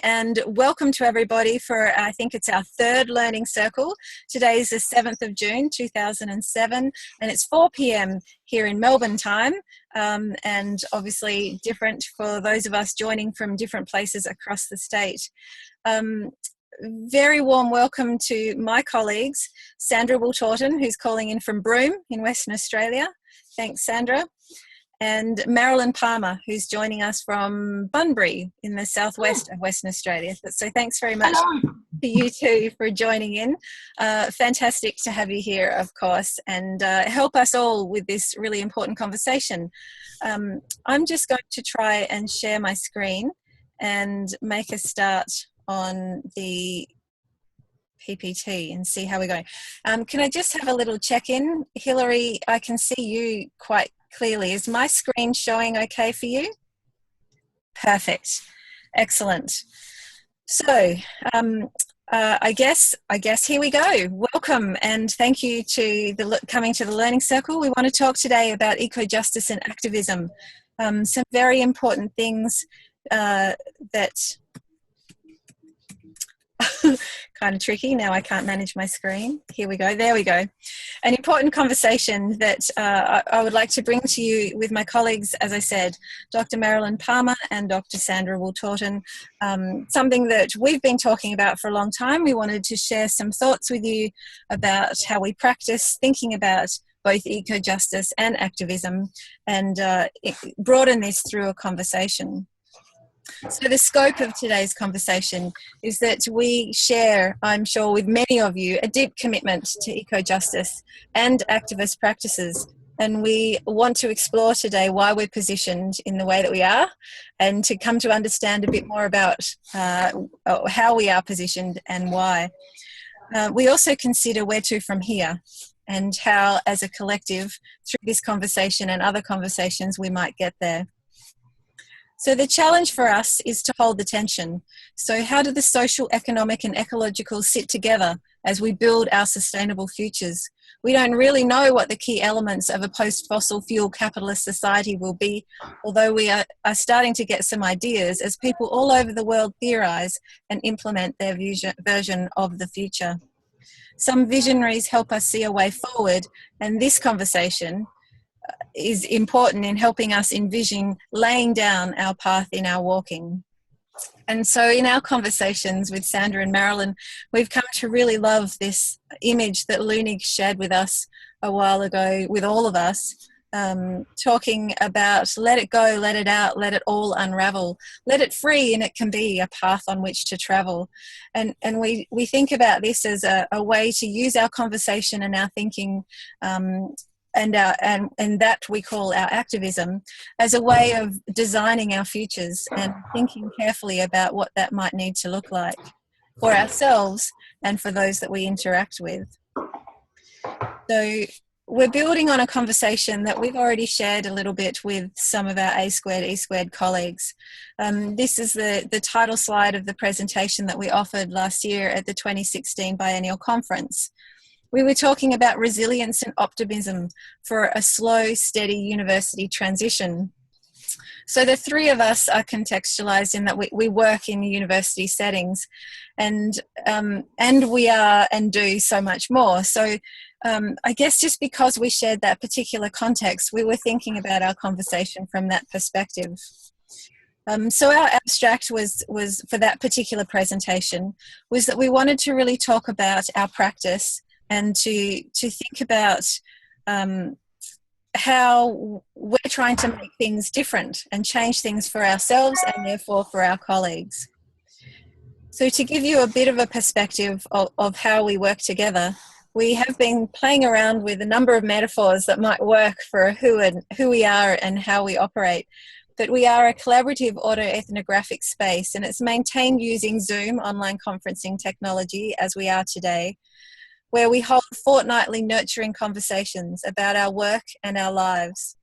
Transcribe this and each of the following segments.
And welcome to everybody for, I think it's our third learning circle. Today is the 7th of June 2007 and it's 4 p.m. here in Melbourne time, and obviously different for those of us joining from different places across the state. Very warm welcome to my colleagues, Sandra Wiltorton, who's calling in from Broome in Western Australia. Thanks, Sandra. And Marilyn Palmer, who's joining us from Bunbury in the southwest of Western Australia. So thanks very much to you two for joining in. Fantastic to have you here, of course, and help us all with this really important conversation. I'm just going to try and share my screen and make a start on the PPT and see how we're going. Can I just have a little check-in? Hilary, I can see you quite clearly. Is my screen showing okay for you? Perfect. Excellent. So I guess here we go. Welcome and thank you to coming to the Learning Circle. We want to talk today about eco-justice and activism. Some very important things that kind of tricky. Now I can't manage my screen. Here we go. There we go. An important conversation that I would like to bring to you with my colleagues, as I said, Dr. Marilyn Palmer and Dr. Sandra Wiltorton. Something that we've been talking about for a long time. We wanted to share some thoughts with you about how we practice thinking about both eco-justice and activism and broaden this through a conversation. So the scope of today's conversation is that we share, I'm sure with many of you, a deep commitment to eco-justice and activist practices. And we want to explore today why we're positioned in the way that we are and to come to understand a bit more about how we are positioned and why. We also consider where to from here and how, as a collective, through this conversation and other conversations, we might get there. So the challenge for us is to hold the tension. So how do the social, economic and ecological sit together as we build our sustainable futures? We don't really know what the key elements of a post-fossil fuel capitalist society will be, although we are starting to get some ideas as people all over the world theorise and implement their version of the future. Some visionaries help us see a way forward, and this conversation is important in helping us envision laying down our path in our walking. And so in our conversations with Sandra and Marilyn, we've come to really love this image that Lunig shared with us a while ago with all of us, talking about let it go, let it out, let it all unravel, let it free and it can be a path on which to travel. And we think about this as a way to use our conversation and our thinking and that we call our activism as a way of designing our futures and thinking carefully about what that might need to look like for ourselves and for those that we interact with. So we're building on a conversation that we've already shared a little bit with some of our A squared, E squared colleagues. This is the title slide of the presentation that we offered last year at the 2016 Biennial Conference. We were talking about resilience and optimism for a slow, steady university transition. So the three of us are contextualised in that we work in university settings and we are and do so much more. So I guess just because we shared that particular context, we were thinking about our conversation from that perspective. So our abstract was for that particular presentation was that we wanted to really talk about our practice and to think about how we're trying to make things different and change things for ourselves and therefore for our colleagues. So to give you a bit of a perspective of how we work together, we have been playing around with a number of metaphors that might work for who we are and how we operate. But we are a collaborative autoethnographic space and it's maintained using Zoom online conferencing technology as we are today, where we hold fortnightly nurturing conversations about our work and our lives.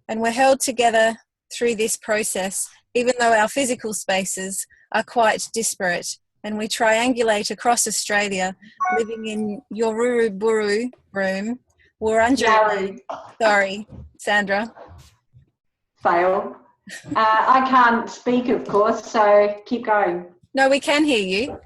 And we're held together through this process, even though our physical spaces are quite disparate. And we triangulate across Australia, living in Yoruruburu, Broome, Wurundjeri. Sorry, Sandra. Fail. I can't speak, of course, so keep going. No, we can hear you.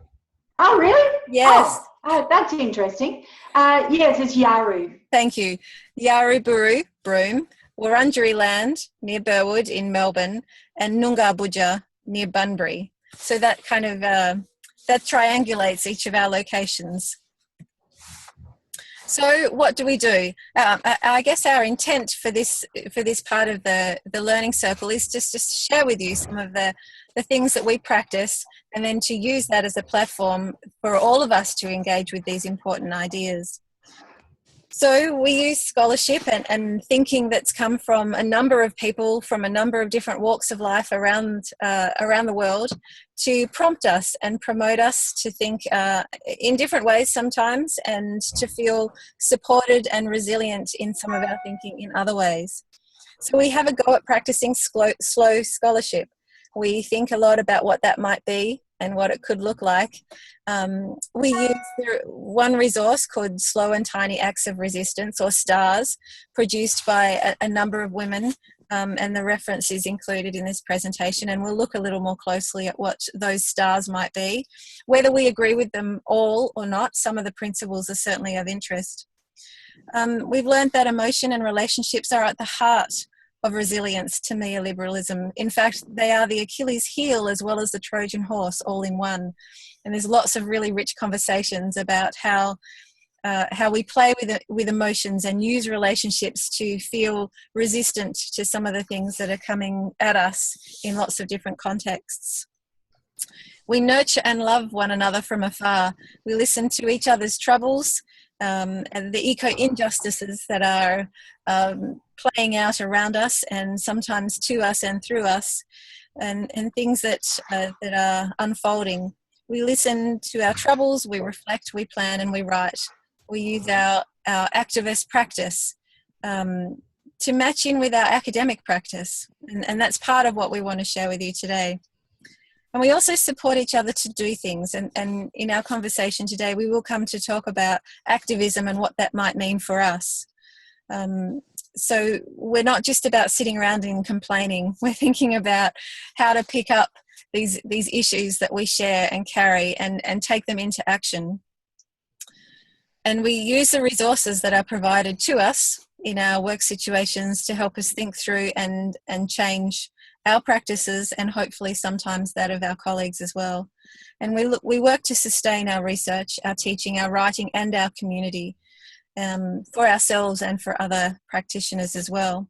Oh, really? Yes. Oh, that's interesting. Yes, it's Yaru. Thank you. Yaruburu, Broome, Wurundjeri Land, near Burwood in Melbourne, and Noongar near Bunbury. So that kind of, that triangulates each of our locations. So what do we do? I guess our intent for this part of the learning circle is just to share with you some of the things that we practice, and then to use that as a platform for all of us to engage with these important ideas. So we use scholarship and thinking that's come from a number of people from a number of different walks of life around the world to prompt us and promote us to think in different ways sometimes, and to feel supported and resilient in some of our thinking in other ways. So we have a go at practicing slow scholarship. We think a lot about what that might be and what it could look like. We use one resource called Slow and Tiny Acts of Resistance, or STARS, produced by a number of women, and the reference is included in this presentation, and we'll look a little more closely at what those STARS might be. Whether we agree with them all or not, some of the principles are certainly of interest. We've learned that emotion and relationships are at the heart of resilience to neoliberalism. In fact, they are the Achilles heel as well as the Trojan horse, all in one. And there's lots of really rich conversations about how we play with emotions and use relationships to feel resistant to some of the things that are coming at us in lots of different contexts. We nurture and love one another from afar. We listen to each other's troubles, and the eco-injustices that are playing out around us, and sometimes to us and through us, and things that are unfolding. We listen to our troubles, we reflect, we plan, and we write. We use our activist practice to match in with our academic practice, and that's part of what we want to share with you today. And we also support each other to do things, and in our conversation today we will come to talk about activism and what that might mean for us. So we're not just about sitting around and complaining, we're thinking about how to pick up these issues that we share and carry and take them into action. And we use the resources that are provided to us in our work situations to help us think through and change our practices, and hopefully sometimes that of our colleagues as well. And we work to sustain our research, our teaching, our writing, and our community, for ourselves and for other practitioners as well.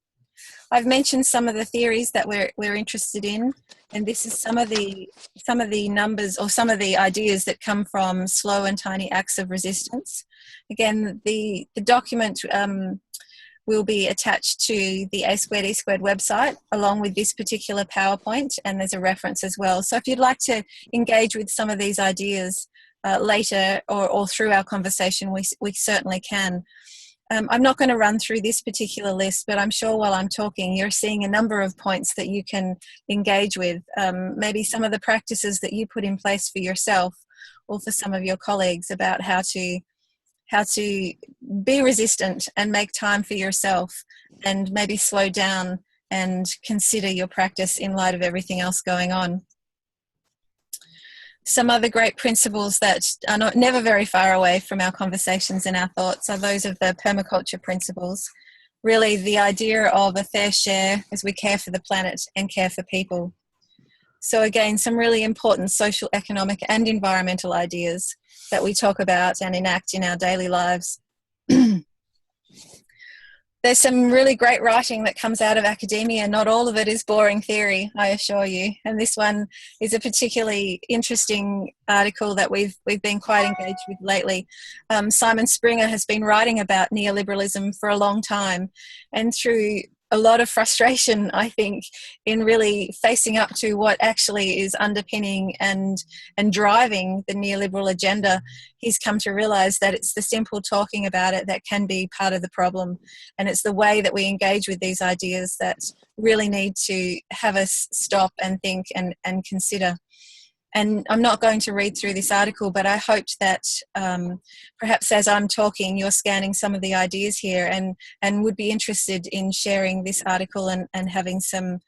I've mentioned some of the theories that we're interested in, and this is some of the numbers or some of the ideas that come from Slow and Tiny Acts of Resistance. Again, the document will be attached to the A2E2 website along with this particular PowerPoint, and there's a reference as well. So if you'd like to engage with some of these ideas later or through our conversation, we certainly can. I'm not going to run through this particular list, but I'm sure while I'm talking you're seeing a number of points that you can engage with, maybe some of the practices that you put in place for yourself or for some of your colleagues about how to be resistant and make time for yourself, and maybe slow down and consider your practice in light of everything else going on. Some other great principles that are never very far away from our conversations and our thoughts are those of the permaculture principles. Really the idea of a fair share as we care for the planet and care for people. So again, some really important social, economic and environmental ideas that we talk about and enact in our daily lives. There's some really great writing that comes out of academia. Not all of it is boring theory, I assure you. And this one is a particularly interesting article that we've been quite engaged with lately. Simon Springer has been writing about neoliberalism for a long time, and through a lot of frustration, I think, in really facing up to what actually is underpinning and driving the neoliberal agenda, he's come to realise that it's the simple talking about it that can be part of the problem. And it's the way that we engage with these ideas that really need to have us stop and think and consider. And I'm not going to read through this article, but I hoped that perhaps as I'm talking, you're scanning some of the ideas here and would be interested in sharing this article and having some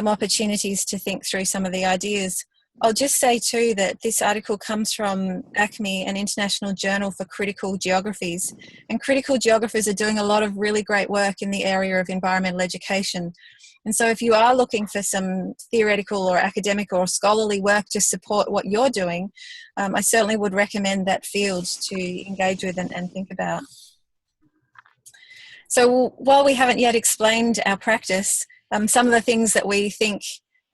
opportunities to think through some of the ideas. I'll just say too that this article comes from ACME, an international journal for critical geographies. And critical geographers are doing a lot of really great work in the area of environmental education. And so if you are looking for some theoretical or academic or scholarly work to support what you're doing, I certainly would recommend that field to engage with and think about. So while we haven't yet explained our practice, some of the things that we think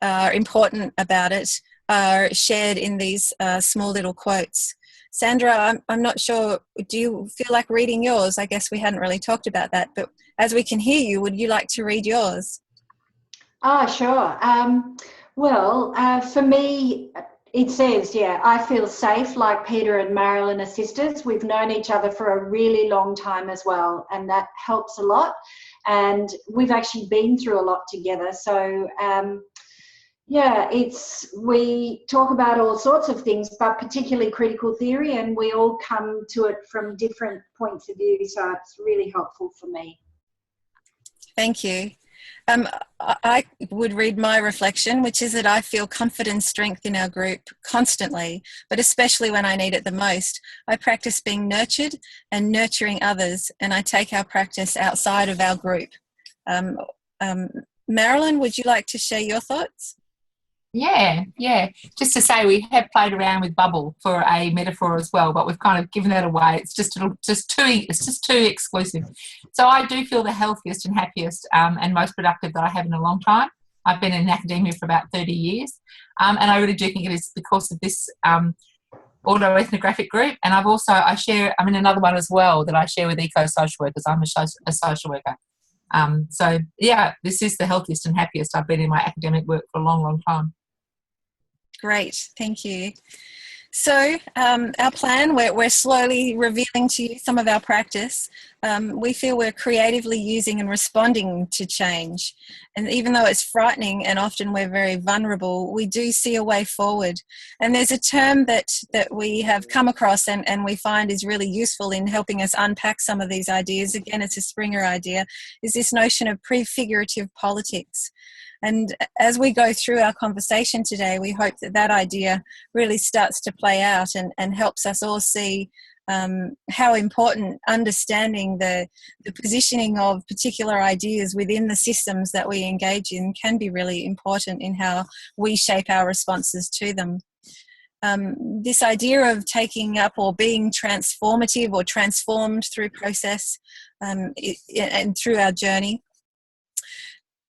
are important about it are shared in these small little quotes. Sandra, I'm not sure, do you feel like reading yours? I guess we hadn't really talked about that, but as we can hear you, would you like to read yours? Sure. For me, it says, I feel safe like Peter and Marilyn are sisters. We've known each other for a really long time as well, and that helps a lot. And we've actually been through a lot together. So, we talk about all sorts of things, but particularly critical theory, and we all come to it from different points of view. So it's really helpful for me. Thank you. I would read my reflection, which is that I feel comfort and strength in our group constantly, but especially when I need it the most. I practice being nurtured and nurturing others, and I take our practice outside of our group. Marilyn, would you like to share your thoughts? Yeah. Just to say, we have played around with bubble for a metaphor as well, but we've kind of given that away. It's just too exclusive. So I do feel the healthiest and happiest and most productive that I have in a long time. I've been in academia for about 30 years, and I really do think it is because of this autoethnographic group. And I'm in another one as well that I share with eco-social workers. I'm a social worker. This is the healthiest and happiest I've been in my academic work for a long, long time. Great, thank you. So our plan, we're slowly revealing to you some of our practice. We feel we're creatively using and responding to change. And even though it's frightening and often we're very vulnerable, we do see a way forward. And there's a term that we have come across and we find is really useful in helping us unpack some of these ideas. Again, it's a Springer idea, is this notion of prefigurative politics. And as we go through our conversation today, we hope that that idea really starts to play out and helps us all see how important understanding the positioning of particular ideas within the systems that we engage in can be really important in how we shape our responses to them. This idea of taking up or being transformative or transformed through process and through our journey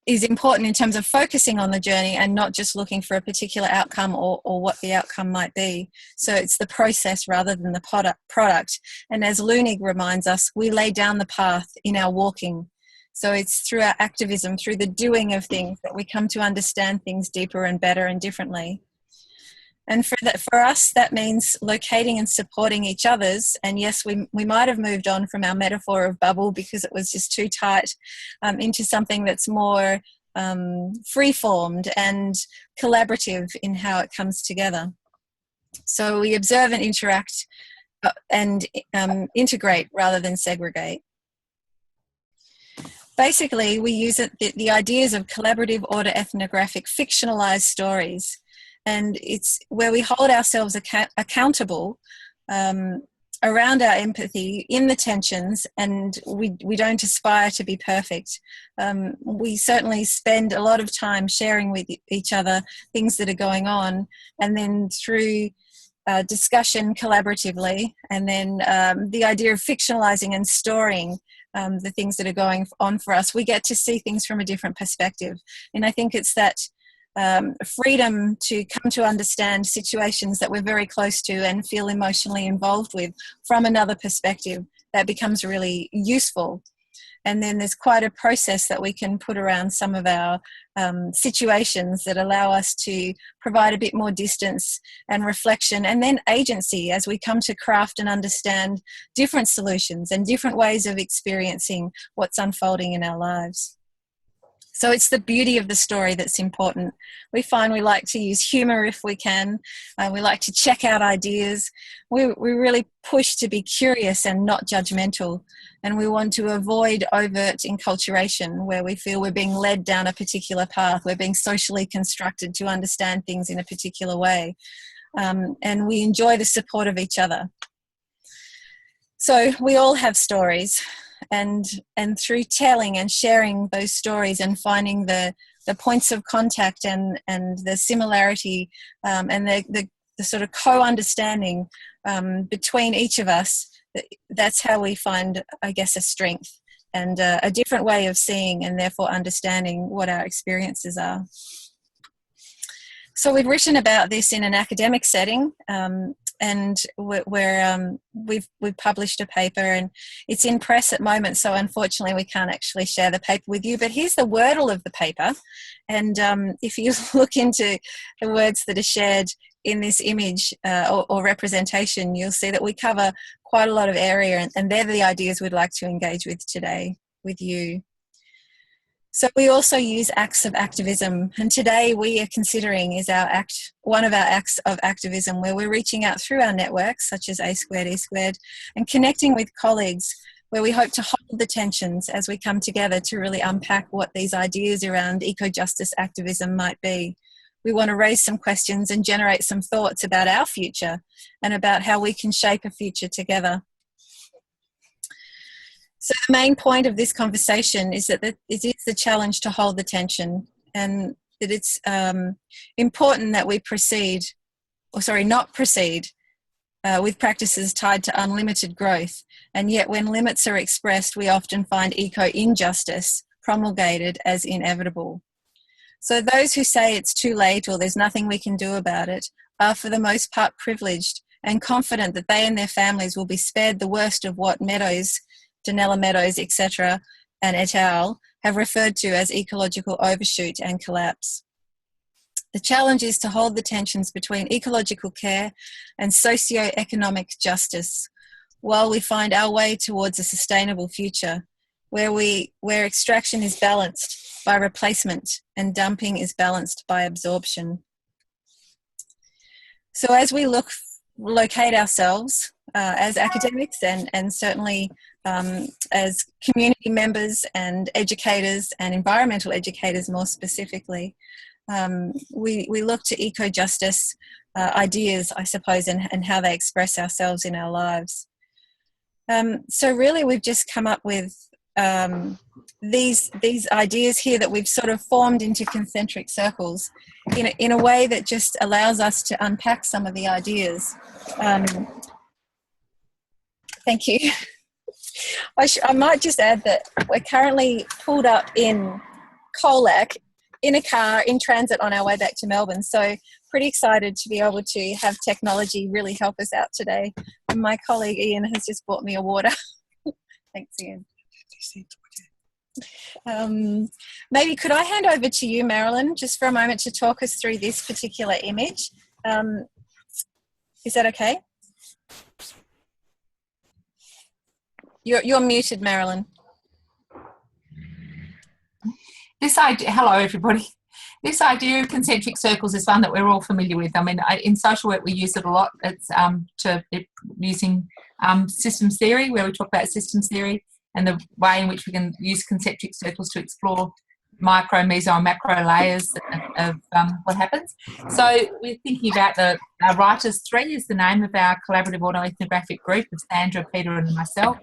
is important in terms of focusing on the journey and not just looking for a particular outcome or what the outcome might be. So it's the process rather than the product. And as Lunig reminds us, we lay down the path in our walking. So it's through our activism, through the doing of things, that we come to understand things deeper and better and differently. And for us, that means locating and supporting each other's. And yes, we might have moved on from our metaphor of bubble because it was just too tight into something that's more free-formed and collaborative in how it comes together. So we observe and interact and integrate rather than segregate. Basically, we use the ideas of collaborative autoethnographic fictionalized stories. And it's where we hold ourselves accountable around our empathy in the tensions, and we don't aspire to be perfect. We certainly spend a lot of time sharing with each other things that are going on, and then through discussion collaboratively, and then the idea of fictionalizing and storing the things that are going on for us, we get to see things from a different perspective. And I think it's that freedom to come to understand situations that we're very close to and feel emotionally involved with from another perspective that becomes really useful. And then there's quite a process that we can put around some of our situations that allow us to provide a bit more distance and reflection, and then agency as we come to craft and understand different solutions and different ways of experiencing what's unfolding in our lives. So it's the beauty of the story that's important. We find we like to use humour if we can. We like to check out ideas. We really push to be curious and not judgmental. And we want to avoid overt enculturation where we feel we're being led down a particular path. We're being socially constructed to understand things in a particular way. And we enjoy the support of each other. So we all have stories. And through telling and sharing those stories and finding the points of contact and the similarity and the sort of co-understanding between each of us, that's how we find, I guess, a strength and a different way of seeing and therefore understanding what our experiences are. So we've written about this in an academic setting, and we've published a paper, and it's in press at the moment, so unfortunately we can't actually share the paper with you, but here's the wordle of the paper. And if you look into the words that are shared in this image or representation, you'll see that we cover quite a lot of area, and they're the ideas we'd like to engage with today with you. So we also use acts of activism, and today we are considering is one of our acts of activism where we're reaching out through our networks such as A Squared, E Squared, and connecting with colleagues where we hope to hold the tensions as we come together to really unpack what these ideas around eco-justice activism might be. We want to raise some questions and generate some thoughts about our future and about how we can shape a future together. So the main point of this conversation is that it is the challenge to hold the tension, and that it's important that we not proceed with practices tied to unlimited growth. And yet when limits are expressed, we often find eco-injustice promulgated as inevitable. So those who say it's too late or there's nothing we can do about it are for the most part privileged and confident that they and their families will be spared the worst of what Donella Meadows, etc., and et al. Have referred to as ecological overshoot and collapse. The challenge is to hold the tensions between ecological care and socio-economic justice while we find our way towards a sustainable future where extraction is balanced by replacement and dumping is balanced by absorption. So as we locate ourselves as academics and certainly as community members and educators and environmental educators more specifically, we look to eco-justice ideas, I suppose, and how they express ourselves in our lives. So really we've just come up with these ideas here that we've sort of formed into concentric circles in a way that just allows us to unpack some of the ideas. Thank you. I might just add that we're currently pulled up in Colac in a car in transit on our way back to Melbourne. So pretty excited to be able to have technology really help us out today. And my colleague Ian has just bought me a water. Thanks, Ian. Maybe could I hand over to you, Marilyn, just for a moment to talk us through this particular image. Is that okay? You're muted, Marilyn. Hello everybody. This idea of concentric circles is one that we're all familiar with. I mean, in social work we use it a lot. It's using systems theory, where we talk about systems theory and the way in which we can use concentric circles to explore micro, meso and macro layers of what happens. So we're thinking about our Writers 3 is the name of our collaborative autoethnographic group of Sandra, Peter and myself.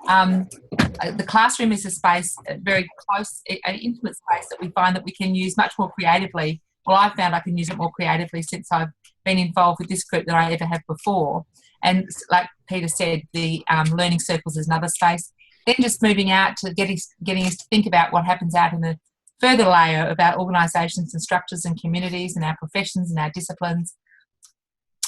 The classroom is a space, a very close, an intimate space that we find that we can use much more creatively. Well, I've found I can use it more creatively since I've been involved with this group than I ever have before. And like Peter said, the learning circles is another space. Then just moving out to getting us to think about what happens out in the further layer about organisations and structures and communities and our professions and our disciplines,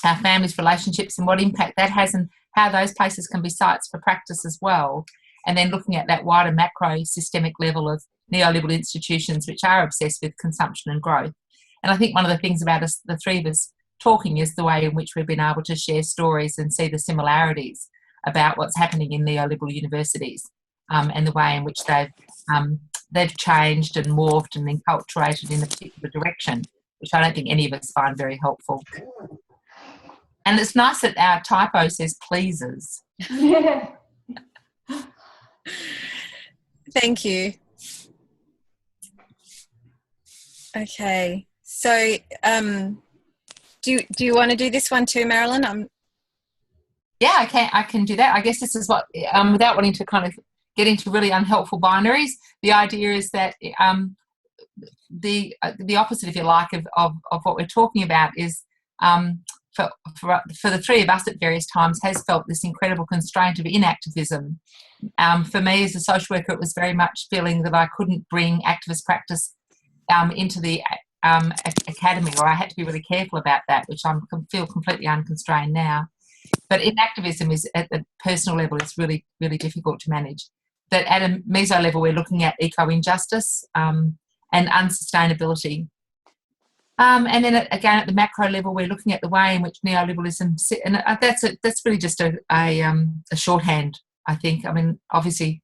our families, relationships and what impact that has and how those places can be sites for practice as well. And then looking at that wider macro systemic level of neoliberal institutions which are obsessed with consumption and growth. And I think one of the things about us, the three of us talking, is the way in which we've been able to share stories and see the similarities about what's happening in neoliberal universities and the way in which they've they've changed and morphed and enculturated in a particular direction, which I don't think any of us find very helpful. And it's nice that our typo says pleases. Yeah. Thank you. Okay, so do you want to do this one too, Marilyn? Yeah, I can do that. I guess this is what, without wanting to kind of get into really unhelpful binaries, the idea is that the opposite, if you like, of what we're talking about is for the three of us at various times has felt this incredible constraint of inactivism. For me as a social worker, it was very much feeling that I couldn't bring activist practice into the academy, or I had to be really careful about that, which I feel completely unconstrained now. But inactivism is at the personal level is really, really difficult to manage. That at a meso level, we're looking at eco-injustice and unsustainability. And then again, at the macro level, we're looking at the way in which neoliberalism, and that's really just a shorthand, I think. I mean, obviously,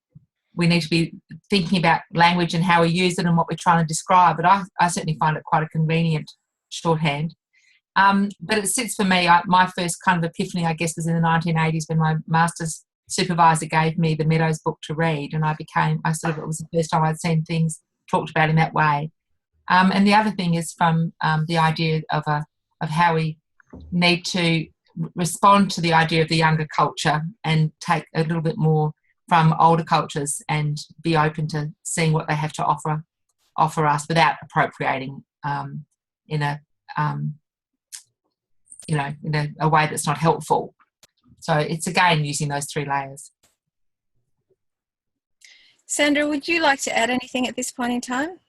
we need to be thinking about language and how we use it and what we're trying to describe, but I certainly find it quite a convenient shorthand. But it sits for me, my first kind of epiphany, I guess, was in the 1980s when my master's supervisor gave me the Meadows book to read, and it was the first time I'd seen things talked about in that way. And the other thing is from the idea of how we need to respond to the idea of the younger culture and take a little bit more from older cultures and be open to seeing what they have to offer us without appropriating in a way that's not helpful. So it's again using those three layers. Sandra, would you like to add anything at this point in time?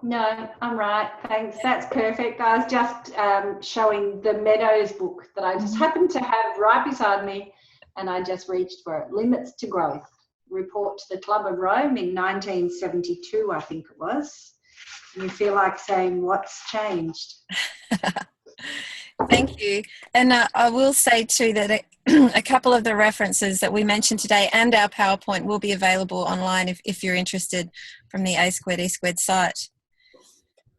No, I'm right. Thanks. That's perfect. I was just showing the Meadows book that I just happened to have right beside me, and I just reached for it. Limits to Growth, Report to the Club of Rome in 1972, I think it was. And you feel like saying, what's changed? Thank you. And I will say too that a couple of the references that we mentioned today and our PowerPoint will be available online if you're interested from the A2E2 site.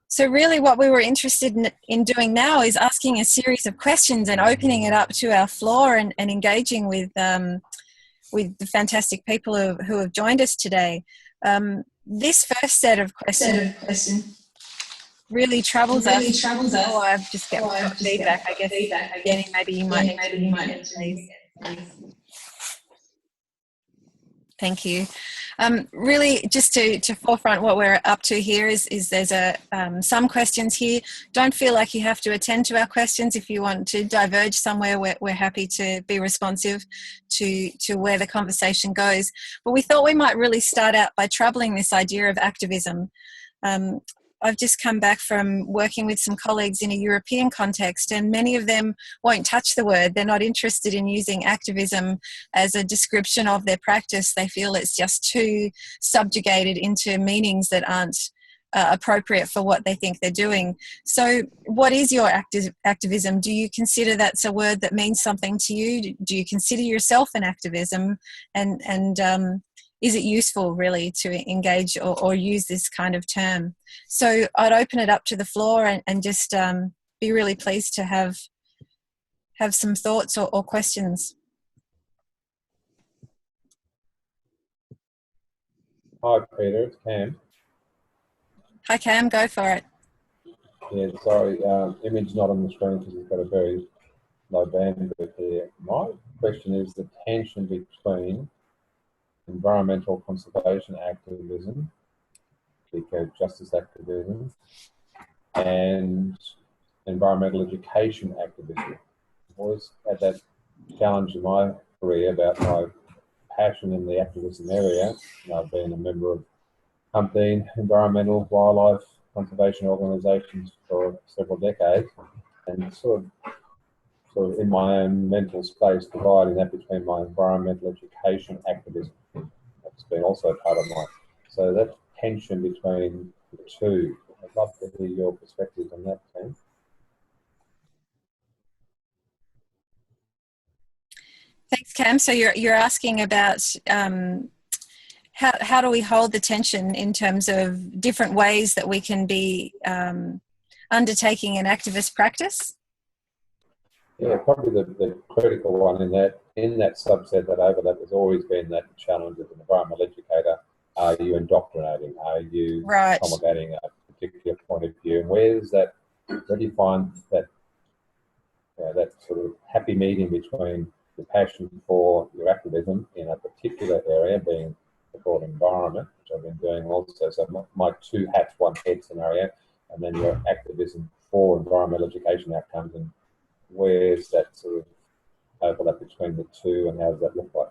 So really what we were interested in doing now is asking a series of questions and opening it up to our floor and engaging with the fantastic people who have joined us today. This first set of questions really troubles us. Oh, I've just got feedback, I guess. Jenny, maybe you might need to please. Thank you. Really, just to forefront what we're up to here is there's some questions here. Don't feel like you have to attend to our questions. If you want to diverge somewhere, we're happy to be responsive to where the conversation goes. But we thought we might really start out by troubling this idea of activism. I've just come back from working with some colleagues in a European context, and many of them won't touch the word. They're not interested in using activism as a description of their practice. They feel it's just too subjugated into meanings that aren't appropriate for what they think they're doing. So what is your activism? Do you consider that's a word that means something to you? Do you consider yourself an activism? And is it useful really to engage or use this kind of term? So I'd open it up to the floor and just be really pleased to have some thoughts or questions. Hi Peter, it's Cam. Hi Cam, go for it. Yeah, sorry, image not on the screen because we've got a very low bandwidth here. My question is the tension between environmental conservation activism, eco-justice activism, and environmental education activism. I always had that challenge in my career about my passion in the activism area. I've been a member of umpteen environmental wildlife conservation organisations for several decades, and sort of in my own mental space dividing that between my environmental education activism. That's been also part of mine. So that tension between the two, I'd love to hear your perspective on that, Tim. Thanks, Cam. So you're asking about how do we hold the tension in terms of different ways that we can be undertaking an activist practice? Yeah, probably the critical one in that subset, that overlap, has always been that challenge as an environmental educator. Are you indoctrinating? Are you promulgating a particular point of view? And where do you find that that sort of happy medium between the passion for your activism in a particular area, being the broad environment, which I've been doing also, so my two hats, one head scenario, and then your activism for environmental education outcomes, and where's that sort of overlap between the two, and how does that look like?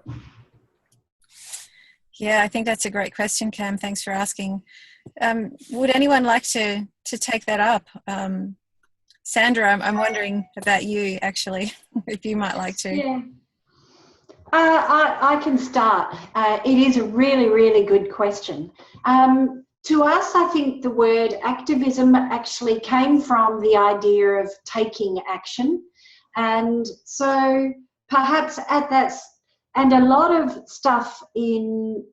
Yeah, I think that's a great question, Cam. Thanks for asking. Would anyone like to take that up? Sandra, I'm wondering about you, actually, if you might like to. Yeah. I can start. It is a really, really good question. To us, I think the word activism actually came from the idea of taking action. And so perhaps and a lot of stuff in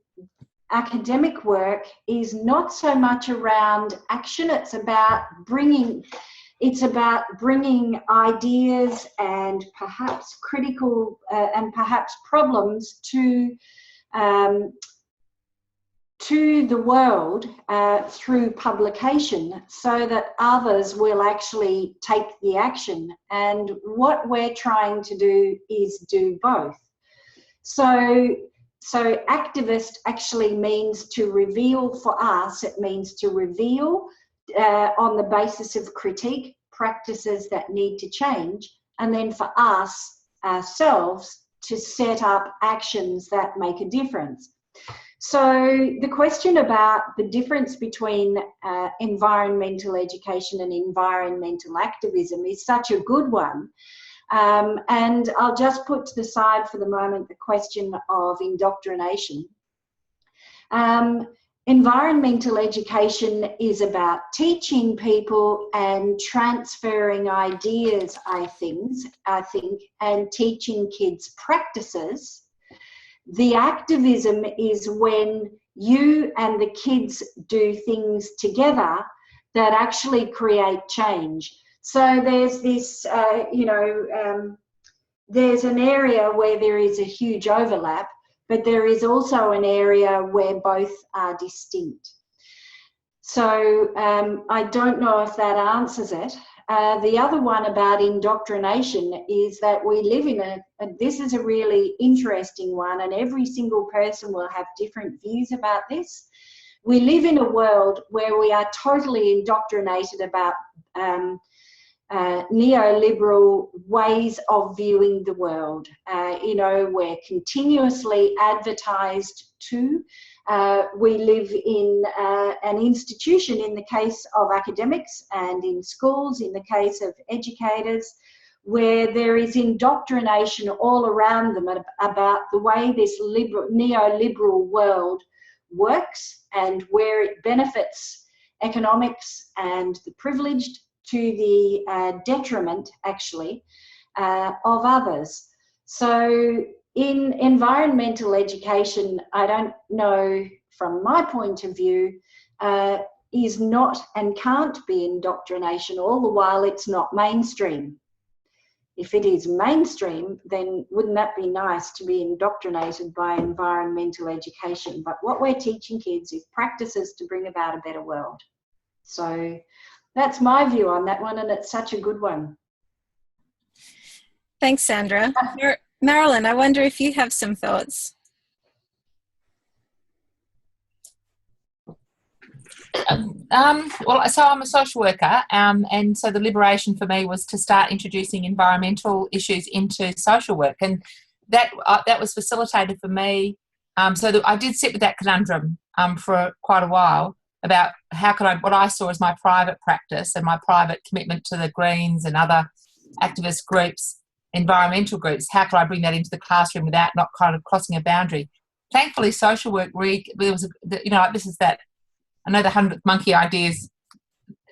academic work is not so much around action, it's about bringing ideas and perhaps critical and perhaps problems to the world through publication, so that others will actually take the action. And what we're trying to do is do both. So activist actually means to reveal. For us, it means to reveal on the basis of critique practices that need to change, and then for us ourselves to set up actions that make a difference. So the question about the difference between environmental education and environmental activism is such a good one. And I'll just put to the side for the moment the question of indoctrination. Environmental education is about teaching people and transferring ideas, I think, and teaching kids practices. The activism is when you and the kids do things together that actually create change. So there's this, there's an area where there is a huge overlap, but there is also an area where both are distinct. So I don't know if that answers it. The other one about indoctrination is that we live in this is a really interesting one, and every single person will have different views about this. We live in a world where we are totally indoctrinated about neoliberal ways of viewing the world. We're continuously advertised to. We live in an institution, in the case of academics, and in schools, in the case of educators, where there is indoctrination all around them about the way this neoliberal world works and where it benefits economics and the privileged to the detriment, actually, of others. So in environmental education, I don't know, from my point of view, is not and can't be indoctrination, all the while it's not mainstream. If it is mainstream, then wouldn't that be nice to be indoctrinated by environmental education? But what we're teaching kids is practices to bring about a better world. So that's my view on that one, and it's such a good one. Thanks, Sandra. Marilyn, I wonder if you have some thoughts. Well, so I'm a social worker, and so the liberation for me was to start introducing environmental issues into social work, and that was facilitated for me. So that I did sit with that conundrum for quite a while about how could what I saw as my private practice and my private commitment to the Greens and other activist groups, environmental groups, how could I bring that into the classroom without not kind of crossing a boundary? Thankfully, social work, there was, this is that, I know the 100th monkey idea is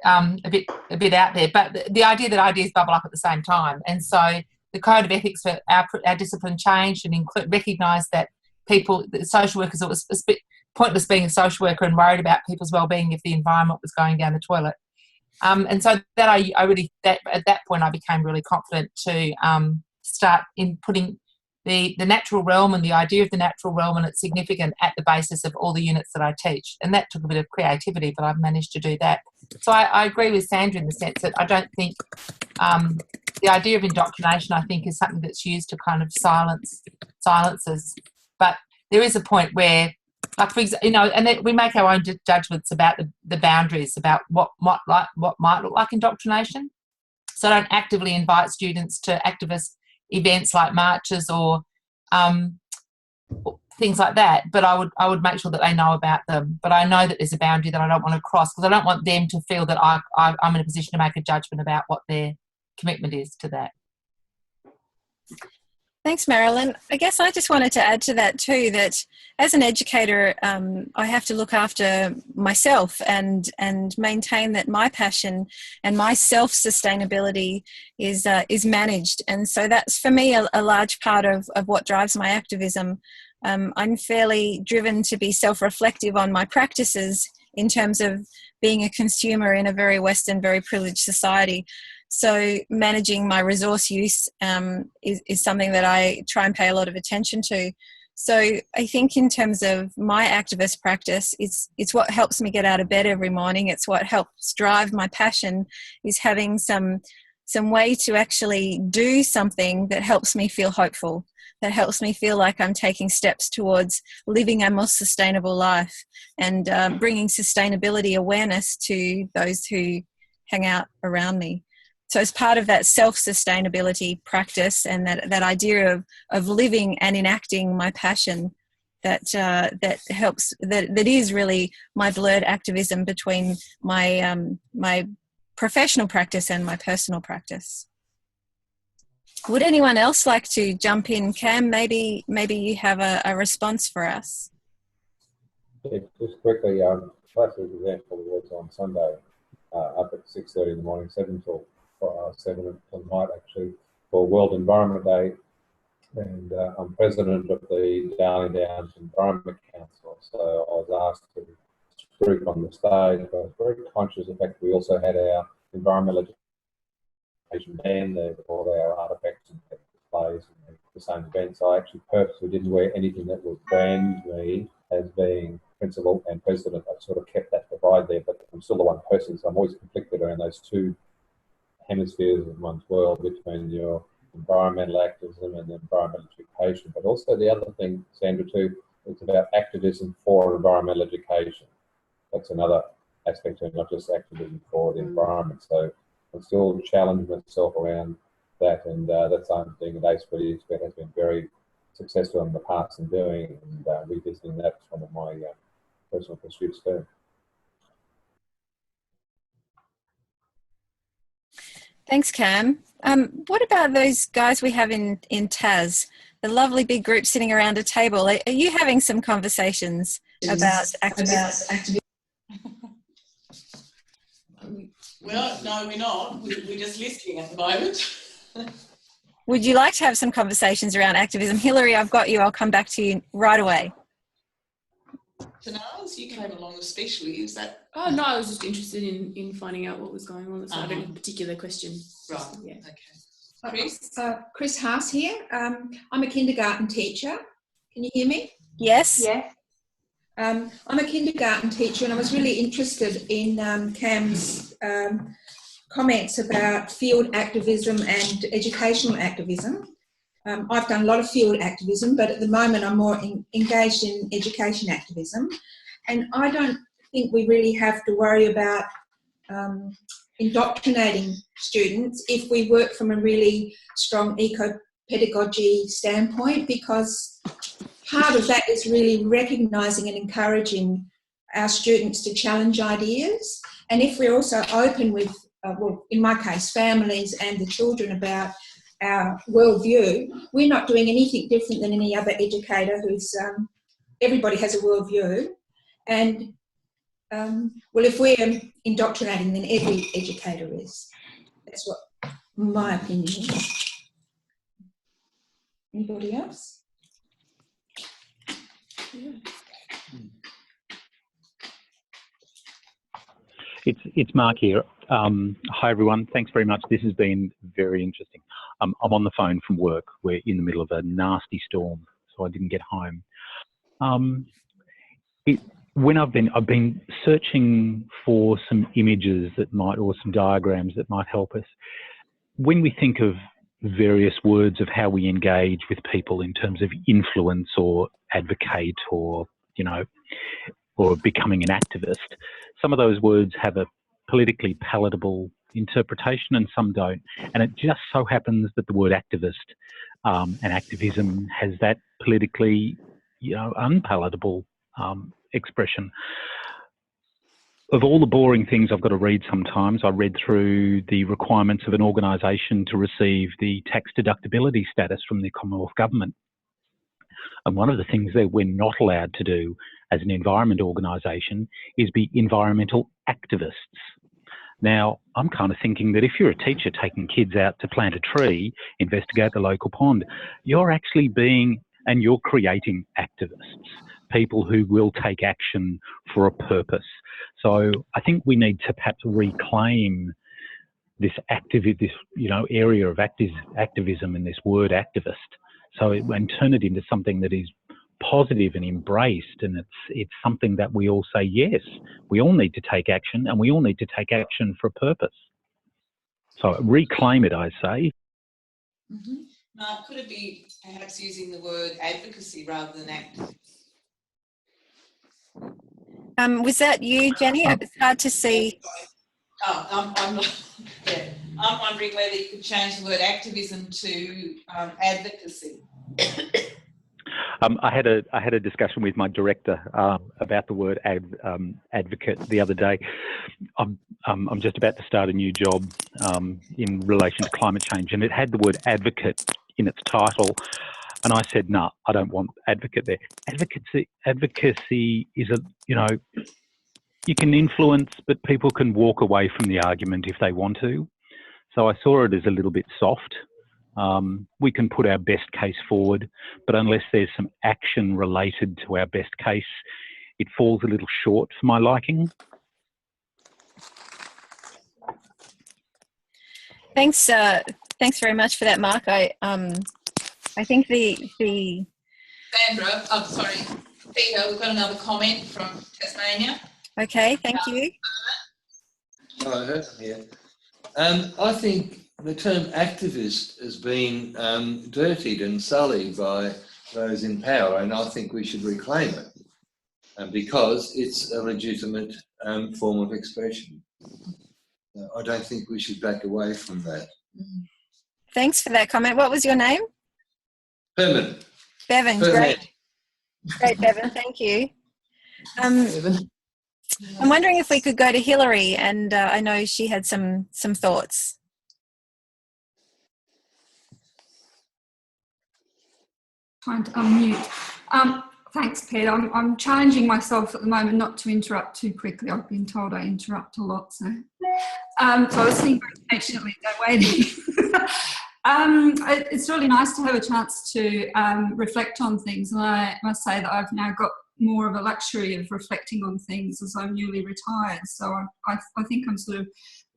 a bit out there, but the idea that ideas bubble up at the same time. And so the code of ethics for our discipline changed and recognised that social workers, it was a bit pointless being a social worker and worried about people's well-being if the environment was going down the toilet. And so that I really, at that point, I became really confident to start in putting the natural realm and the idea of the natural realm and its significance at the basis of all the units that I teach. And that took a bit of creativity, but I've managed to do that. So I agree with Sandra in the sense that I don't think the idea of indoctrination, I think, is something that's used to kind of silences. But there is a point where, like, for example, you know, and we make our own judgments about the boundaries, about what might look like indoctrination. So I don't actively invite students to activist events like marches or things like that, but I would make sure that they know about them. But I know that there's a boundary that I don't want to cross, because I don't want them to feel that I'm in a position to make a judgment about what their commitment is to that. Thanks, Marilyn. I guess I just wanted to add to that too, that as an educator, I have to look after myself and maintain that my passion and my self-sustainability is managed. And so that's, for me, a large part of what drives my activism. I'm fairly driven to be self-reflective on my practices in terms of being a consumer in a very Western, very privileged society. So managing my resource use is something that I try and pay a lot of attention to. So I think in terms of my activist practice, it's what helps me get out of bed every morning. It's what helps drive my passion, is having some way to actually do something that helps me feel hopeful, that helps me feel like I'm taking steps towards living a more sustainable life and bringing sustainability awareness to those who hang out around me. So as part of that self-sustainability practice and that idea of living and enacting my passion, that helps, that is really my blurred activism between my my professional practice and my personal practice. Would anyone else like to jump in? Cam, maybe you have a response for us. Yeah, just quickly, classic example was on Sunday, up at 6:30 in the morning, 7 till 7 at night actually, for World Environment Day, and I'm president of the Darling Downs Environment Council, so I was asked to speak on the stage. But I was very conscious of the fact that we also had our environmental education band there with all our artefacts and displays and the same events. I actually purposely didn't wear anything that would brand me as being principal and president. I sort of kept that divide there, but I'm still the one person, so I'm always conflicted around those two hemispheres of one's world, between your environmental activism and environmental education. But also the other thing, Sandra, too, it's about activism for environmental education. That's another aspect of it, not just activism for the environment. So I'm still challenging myself around that, and that's something that AAEE has been very successful in the past in doing, and revisiting that as one of my personal pursuits too. Thanks, Cam. What about those guys we have in TAS, the lovely big group sitting around a table? Are you having some conversations about activism? Well, no, we're not. We're just listening at the moment. Would you like to have some conversations around activism? Hillary, I've got you. I'll come back to you right away. Tanaz, you came along especially. Is that? Oh no, I was just interested in finding out what was going on. So I don't have a particular question. Right. Yeah. Okay. Chris? Chris Haas here. I'm a kindergarten teacher. Can you hear me? Yes. Yes. I'm a kindergarten teacher, and I was really interested in Cam's comments about field activism and educational activism. I've done a lot of field activism, but at the moment I'm more engaged in education activism. And I don't think we really have to worry about indoctrinating students if we work from a really strong eco-pedagogy standpoint, because part of that is really recognising and encouraging our students to challenge ideas. And if we're also open with, well, in my case, families and the children about our worldview, we're not doing anything different than any other educator who's, everybody has a worldview. And, well, if we're indoctrinating, then every educator is. That's what my opinion is. Anybody else? It's Mark here. Hi everyone. Thanks very much. This has been very interesting. I'm on the phone from work. We're in the middle of a nasty storm, so I didn't get home. When I've been searching for some images that might, or some diagrams that might help us. When we think of various words of how we engage with people in terms of influence or advocate or, or becoming an activist, some of those words have a politically palatable interpretation and some don't. And it just so happens that the word activist and activism has that politically, unpalatable expression. Of all the boring things I've got to read sometimes, I read through the requirements of an organisation to receive the tax deductibility status from the Commonwealth Government. And one of the things that we're not allowed to do as an environment organisation is be environmental activists. Now, I'm kind of thinking that if you're a teacher taking kids out to plant a tree, investigate the local pond, you're actually and you're creating activists, people who will take action for a purpose. So I think we need to perhaps reclaim this area of activism and this word activist, and turn it into something that is positive and embraced, and it's something that we all say, yes, we all need to take action, and we all need to take action for a purpose. So reclaim it, I say. Mm-hmm. Mark, could it be perhaps using the word advocacy rather than activism? Was that you, Jenny? It's hard to see. Oh, I'm wondering whether you could change the word activism to advocacy. I had a discussion with my director about the word advocate the other day. I'm just about to start a new job in relation to climate change, and it had the word advocate in its title. And I said, no, I don't want advocate there. Advocacy is you can influence, but people can walk away from the argument if they want to. So I saw it as a little bit soft. We can put our best case forward, but unless there's some action related to our best case, it falls a little short for my liking. Thanks very much for that, Mark. I think the Sandra, I'm sorry, Peter, we've got another comment from Tasmania. Okay, thank you. Hello, here. I think the term activist has been dirtied and sullied by those in power, and I think we should reclaim it because it's a legitimate form of expression. I don't think we should back away from that. Thanks for that comment. What was your name? Bevan. Bevan, great. Great, Bevan, thank you. I'm wondering if we could go to Hilary, and I know she had some thoughts. Trying to unmute. Thanks, Peter. I'm challenging myself at the moment not to interrupt too quickly. I've been told I interrupt a lot, so I was listening very patiently, don't waiting. It's really nice to have a chance to reflect on things, and I must say that I've now got more of a luxury of reflecting on things as I'm newly retired. So I think I'm sort of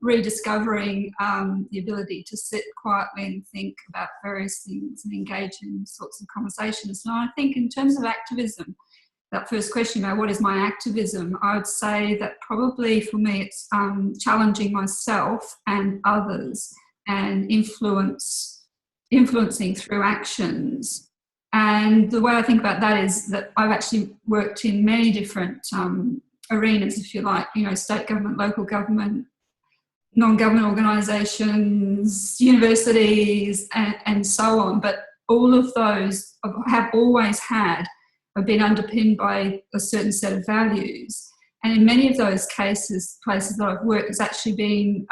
rediscovering the ability to sit quietly and think about various things and engage in sorts of conversations. And I think in terms of activism, that first question about what is my activism, I would say that probably for me it's challenging myself and others and influencing through actions. And the way I think about that is that I've actually worked in many different arenas, if you like, state government, local government, non-government organisations, universities, and so on. But all of those have been underpinned by a certain set of values. And in many of those places that I've worked, it's actually been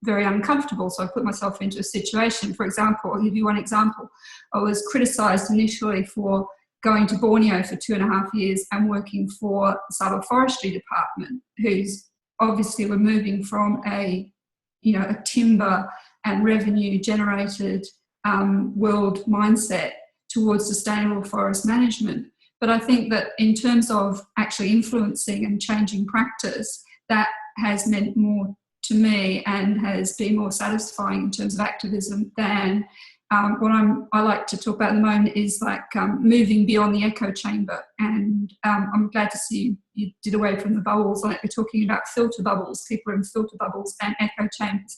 very uncomfortable. So I put myself into a situation. For example, I'll give you one example. I was criticised initially for going to Borneo for 2.5 years and working for the Sabah Forestry Department, who's obviously were moving from a timber and revenue generated world mindset towards sustainable forest management. But I think that in terms of actually influencing and changing practice, that has meant more to me and has been more satisfying in terms of activism than what I like to talk about at the moment is like moving beyond the echo chamber. And I'm glad to see you did away from the bubbles. Like we're talking about filter bubbles, people in filter bubbles and echo chambers.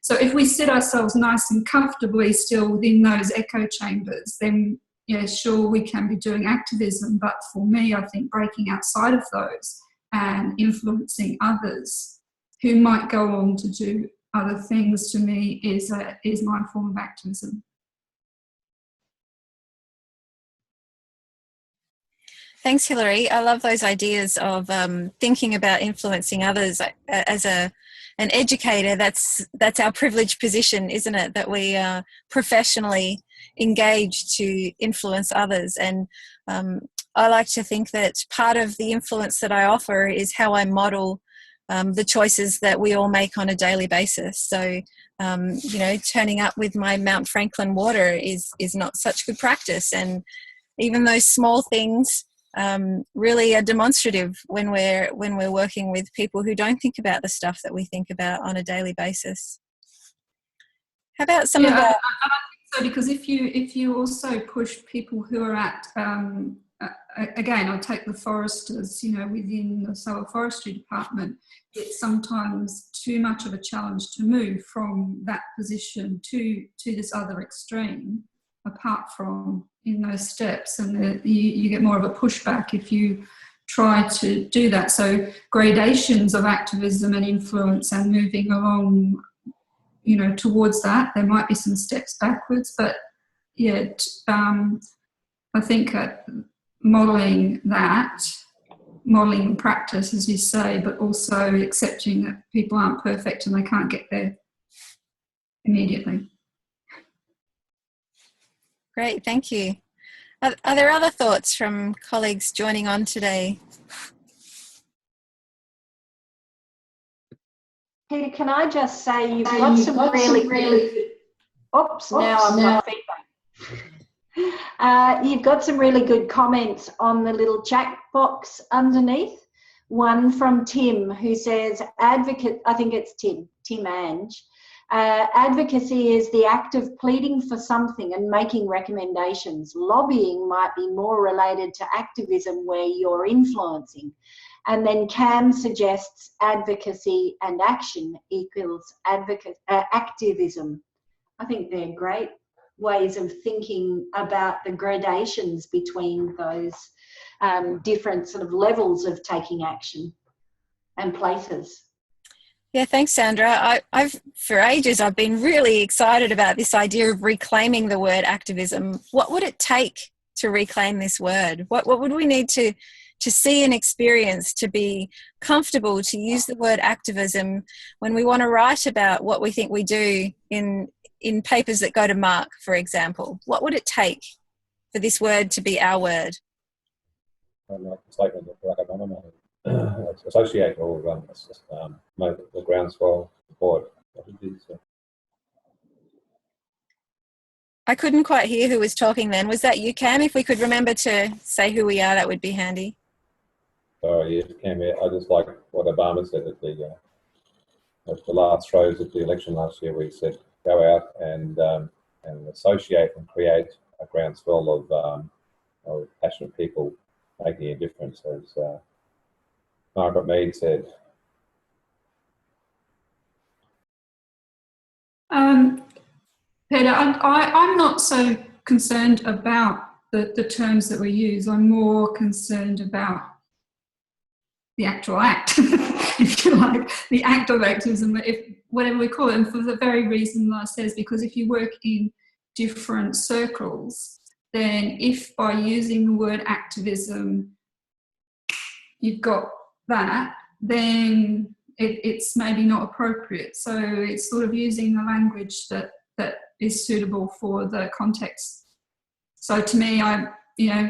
So if we sit ourselves nice and comfortably still within those echo chambers, then yeah, sure, we can be doing activism. But for me, I think breaking outside of those and influencing others who might go on to do other things, to me is my form of activism. Thanks, Hilary. I love those ideas of thinking about influencing others. As an educator, that's our privileged position, isn't it? That we are professionally engaged to influence others. And I like to think that part of the influence that I offer is how I model the choices that we all make on a daily basis. So, you know, turning up with my Mount Franklin water is not such good practice. And even those small things really are demonstrative when we're working with people who don't think about the stuff that we think about on a daily basis. How about some of the... I think so, because if you also push people who are at again, I'll take the foresters, you know, within the soil forestry department, it's sometimes too much of a challenge to move from that position to this other extreme, apart from in those steps, and you get more of a pushback if you try to do that. So gradations of activism and influence and moving along, you know, towards that, there might be some steps backwards, but yet I think modelling in practice, as you say, but also accepting that people aren't perfect and they can't get there immediately. Great, thank you. Are there other thoughts from colleagues joining on today? Peter, can I just say you've got some really good... Oops, now I've got feedback. You've got some really good comments on the little chat box underneath. One from Tim, who says, advocate, I think it's Tim Ange. Advocacy is the act of pleading for something and making recommendations. Lobbying might be more related to activism where you're influencing. And then Cam suggests advocacy and action equals activism. I think they're great ways of thinking about the gradations between those different sort of levels of taking action and places. Yeah, thanks, Sandra. I've for ages I've been really excited about this idea of reclaiming the word activism. What would it take to reclaim this word? What would we need to see and experience to be comfortable to use the word activism when we want to write about what we think we do in papers that go to Mark, for example? What would it take for this word to be our word? Like the statement that Barack Obama made. Associate or the groundswell support. I couldn't quite hear who was talking then. Was that you, Cam? If we could remember to say who we are, that would be handy. Sorry, yes, Cam. I just like what Obama said at the last throes of the election last year, where he said, "Go out and associate and create a groundswell of passionate people making a difference." As Margaret Mead said. Peter, I'm not so concerned about the terms that we use. I'm more concerned about the actual act, if you like, the act of activism, whatever we call it, and for the very reason that I said, is because if you work in different circles, then if by using the word activism you've got that, then it's maybe not appropriate. So it's sort of using the language that is suitable for the context. So to me, I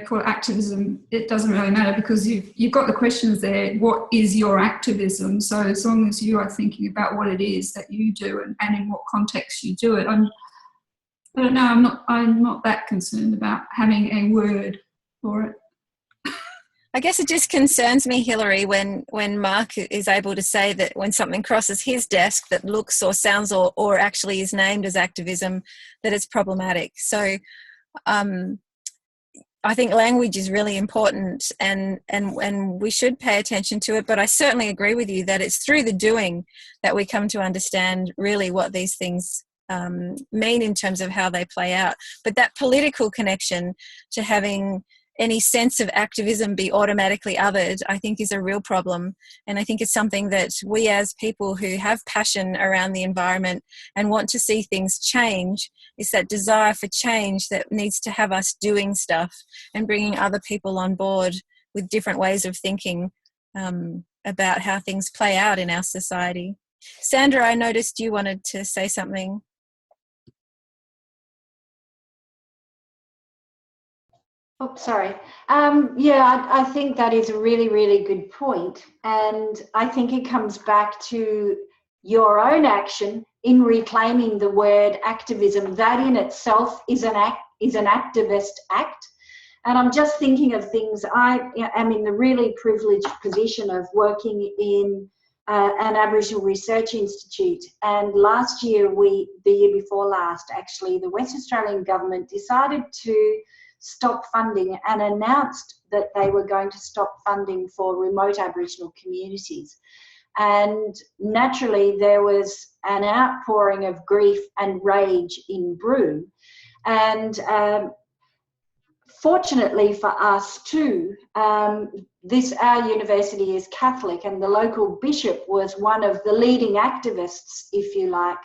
call it activism. It doesn't really matter because you've got the questions there. What is your activism? So as long as you are thinking about what it is that you do and in what context you do it, I don't know. I'm not that concerned about having a word for it. I guess it just concerns me, Hilary, when Mark is able to say that when something crosses his desk that looks or sounds or actually is named as activism, that it's problematic. So I think language is really important, and we should pay attention to it. But I certainly agree with you that it's through the doing that we come to understand really what these things mean in terms of how they play out. But that political connection to having any sense of activism be automatically othered, I think is a real problem. And I think it's something that we as people who have passion around the environment and want to see things change, is that desire for change that needs to have us doing stuff and bringing other people on board with different ways of thinking about how things play out in our society. Sandra, I noticed you wanted to say something. Oh, sorry. Yeah, I think that is a really, really good point. And I think it comes back to your own action in reclaiming the word activism. That in itself is an activist act. And I'm just thinking of things. I am in the really privileged position of working in an Aboriginal Research Institute. And last year, the year before last, actually, the West Australian government decided to stop funding and announced that they were going to stop funding for remote Aboriginal communities. And naturally, there was an outpouring of grief and rage in Broome. And fortunately for us too, our university is Catholic, and the local bishop was one of the leading activists, if you like.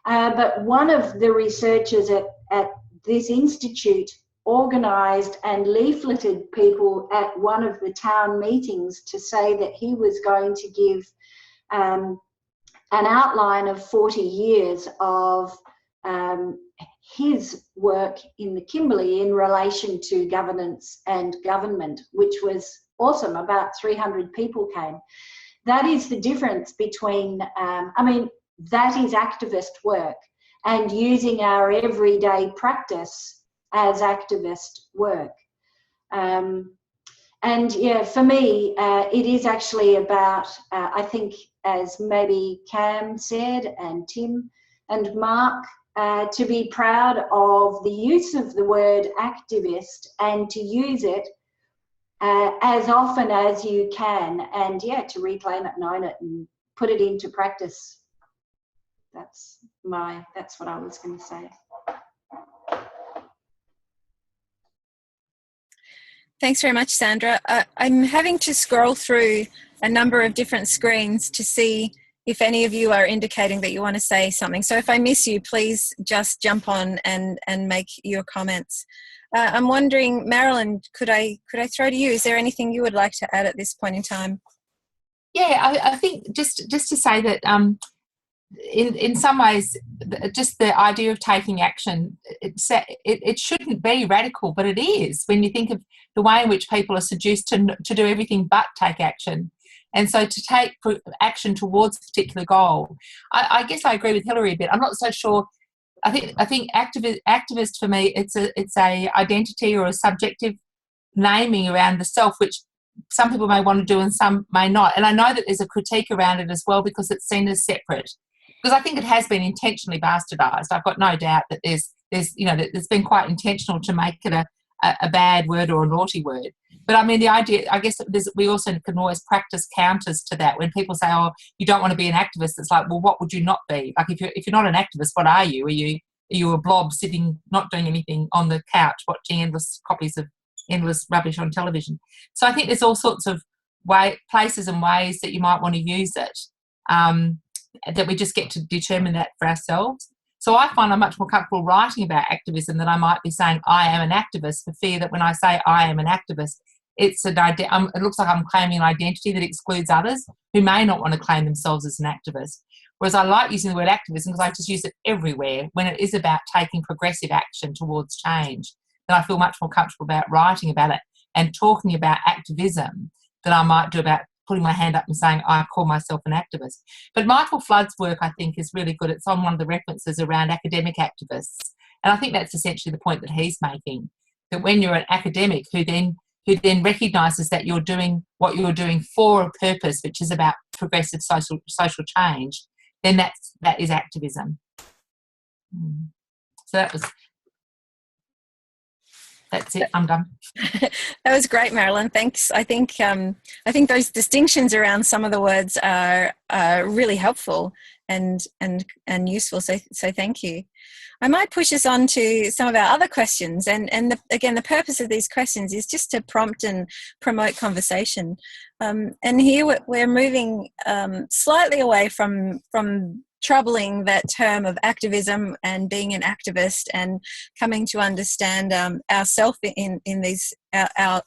But one of the researchers at this institute organised and leafleted people at one of the town meetings to say that he was going to give an outline of 40 years of his work in the Kimberley in relation to governance and government, which was awesome. About 300 people came. That is the difference between, that is activist work, and using our everyday practice as activist work. And yeah, for me, it is actually about, I think, as maybe Cam said, and Tim and Mark, to be proud of the use of the word activist and to use it as often as you can, and yeah, to reclaim it and own it and put it into practice. That's what I was going to say. Thanks very much, Sandra. I'm having to scroll through a number of different screens to see if any of you are indicating that you want to say something. So if I miss you, please just jump on and make your comments. I'm wondering, Marilyn, could I throw to you? Is there anything you would like to add at this point in time? Yeah, I think just to say that in some ways, just the idea of taking action, it shouldn't be radical, but it is when you think of the way in which people are seduced to do everything but take action. And so to take action towards a particular goal, I guess I agree with Hilary a bit. I'm not so sure. I think activist for me, it's a identity or a subjective naming around the self, which some people may want to do and some may not. And I know that there's a critique around it as well because it's seen as separate. Because I think it has been intentionally bastardised. I've got no doubt that it's been quite intentional to make it a bad word or a naughty word. But I mean, the idea, I guess we also can always practice counters to that. When people say, oh, you don't want to be an activist, it's like, well, what would you not be? Like if you're not an activist, what are you? Are you a blob sitting, not doing anything on the couch, watching endless copies of endless rubbish on television? So I think there's all sorts of places and ways that you might want to use it, that we just get to determine that for ourselves. So I find I'm much more comfortable writing about activism than I might be saying I am an activist, for fear that when I say I am an activist, it looks like I'm claiming an identity that excludes others who may not want to claim themselves as an activist. Whereas I like using the word activism because I just use it everywhere when it is about taking progressive action towards change. Then I feel much more comfortable about writing about it and talking about activism than I might do about putting my hand up and saying, I call myself an activist. But Michael Flood's work, I think, is really good. It's on one of the references around academic activists. And I think that's essentially the point that he's making, that when you're an academic who then who then recognises that you're doing what you're doing for a purpose, which is about progressive social change, then that is activism. So that's it. I'm done. That was great, Marilyn. Thanks. I think those distinctions around some of the words are really helpful and useful. So thank you. I might push us on to some of our other questions, and again, the purpose of these questions is just to prompt and promote conversation. And here we're moving slightly away from troubling that term of activism and being an activist, and coming to understand ourselves in these, our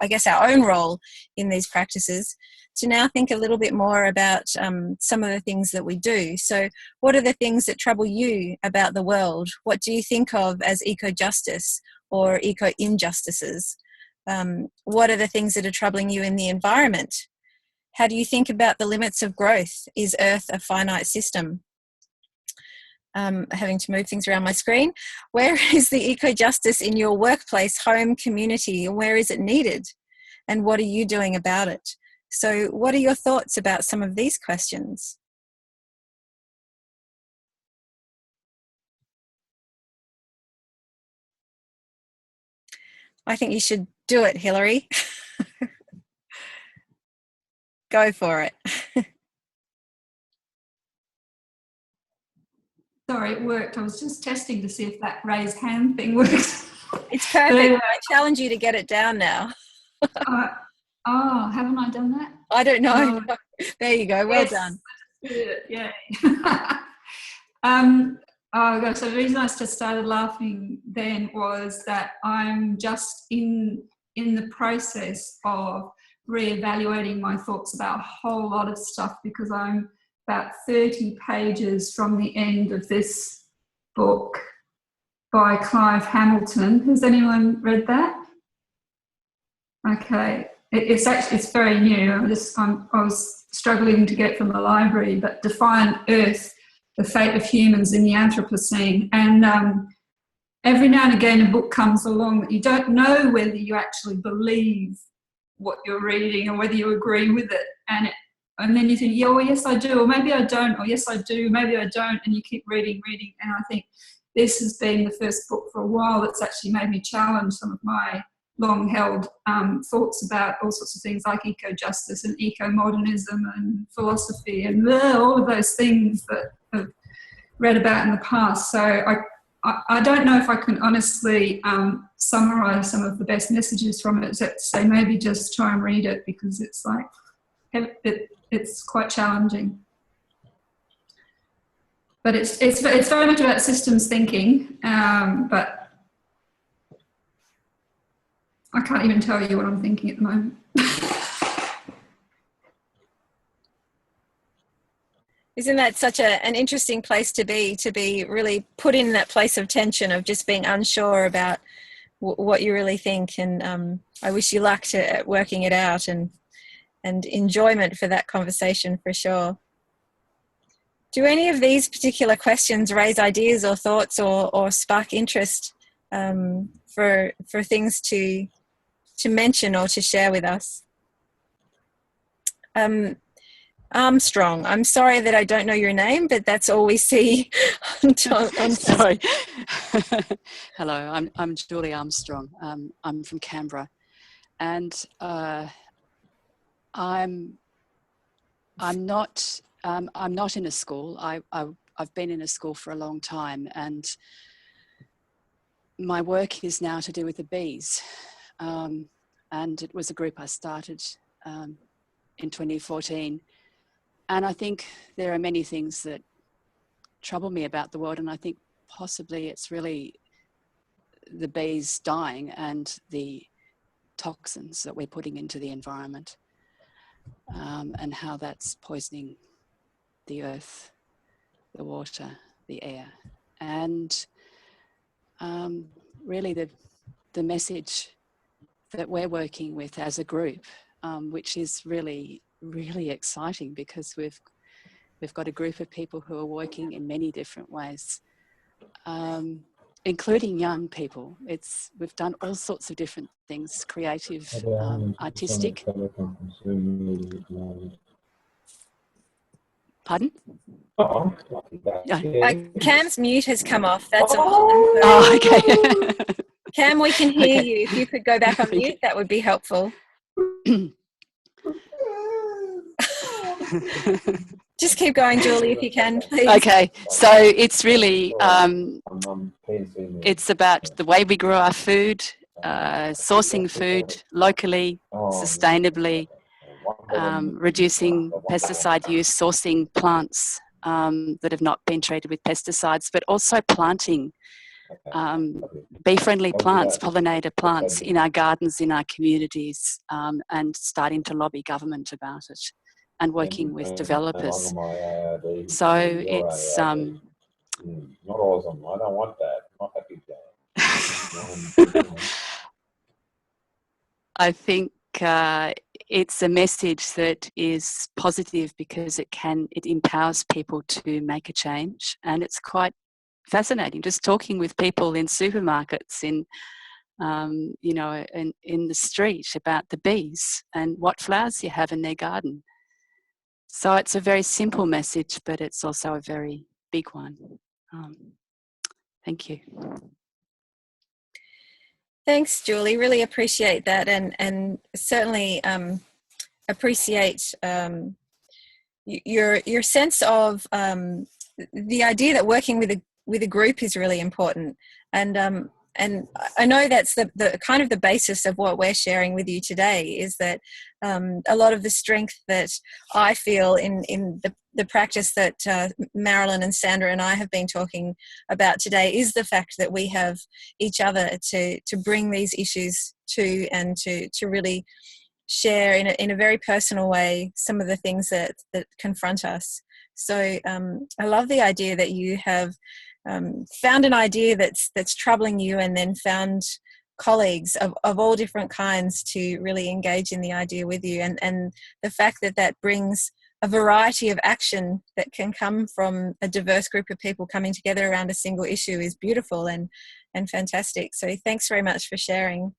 own role in these practices, to now think a little bit more about some of the things that we do. So what are the things that trouble you about the world? What do you think of as eco-justice or eco-injustices? What are the things that are troubling you in the environment? How do you think about the limits of growth? Is Earth a finite system? Having to move things around my screen. Where is the eco-justice in your workplace, home, community, and where is it needed? And what are you doing about it? So what are your thoughts about some of these questions? I think you should do it, Hilary. Go for it. Sorry, it worked. I was just testing to see if that raise hand thing works. It's perfect. I challenge you to get it down now. Oh, haven't I done that? I don't know. Oh. There you go. Well done. Yeah. Oh gosh, so the reason I just started laughing then was that I'm just in the process of reevaluating my thoughts about a whole lot of stuff, because I'm about 30 pages from the end of this book by Clive Hamilton. Has anyone read that? Okay, it's very new. I was struggling to get from the library, but Defiant Earth, the Fate of Humans in the Anthropocene. And every now and again a book comes along that you don't know whether you actually believe what you're reading or whether you agree with it. And then you think, yeah, well, yes, I do, or maybe I don't, or yes, I do, maybe I don't, and you keep reading. And I think this has been the first book for a while that's actually made me challenge some of my long-held thoughts about all sorts of things like eco-justice and eco-modernism and philosophy and all of those things that I've read about in the past. So I don't know if I can honestly summarise some of the best messages from it, except to say maybe just try and read it, because it's like, it's quite challenging. But it's very much about systems thinking, but I can't even tell you what I'm thinking at the moment. Isn't that such an interesting place to be really put in that place of tension of just being unsure about what you really think? And I wish you luck at working it out, and enjoyment for that conversation for sure. Do any of these particular questions raise ideas or thoughts or spark interest for things to mention or to share with us? Armstrong, I'm sorry that I don't know your name, but that's all we see. I'm sorry. Hello, I'm Julie Armstrong. I'm from Canberra, and I'm not in a school. I've been in a school for a long time, and my work is now to do with the bees. And it was a group I started in 2014. And I think there are many things that trouble me about the world, and I think possibly it's really the bees dying and the toxins that we're putting into the environment, and how that's poisoning the earth, the water, the air. And really the message that we're working with as a group, which is really, really exciting, because we've got a group of people who are working in many different ways, including young people. We've done all sorts of different things, creative, artistic. Pardon? Cam's mute has come off. That's all. Oh, okay. Cam, we can hear Okay. you. If you could go back on mute, that would be helpful. Just keep going, Julie, if you can, please. Okay, so it's really, it's about the way we grow our food, sourcing food locally, sustainably, reducing pesticide use, sourcing plants that have not been treated with pesticides, but also planting bee-friendly plants, pollinator plants in our gardens, in our communities, and starting to lobby government about it and working with developers. So it's not awesome. I don't want that. I'm not happy. I think it's a message that is positive because it empowers people to make a change, and it's quite fascinating just talking with people in supermarkets, in the street about the bees and what flowers you have in their garden. So it's a very simple message, but it's also a very big one. Thank you. Thanks, Julie. Really appreciate that, and certainly appreciate your sense of the idea that working with a group is really important. And I know that's the kind of the basis of what we're sharing with you today, is that a lot of the strength that I feel in the practice that Marilyn and Sandra and I have been talking about today is the fact that we have each other to bring these issues to, and to really share in a very personal way some of the things that confront us. So I love the idea that you have found an idea that's troubling you, and then found colleagues of all different kinds to really engage in the idea with you, and the fact that brings a variety of action that can come from a diverse group of people coming together around a single issue is beautiful and fantastic. So thanks very much for sharing.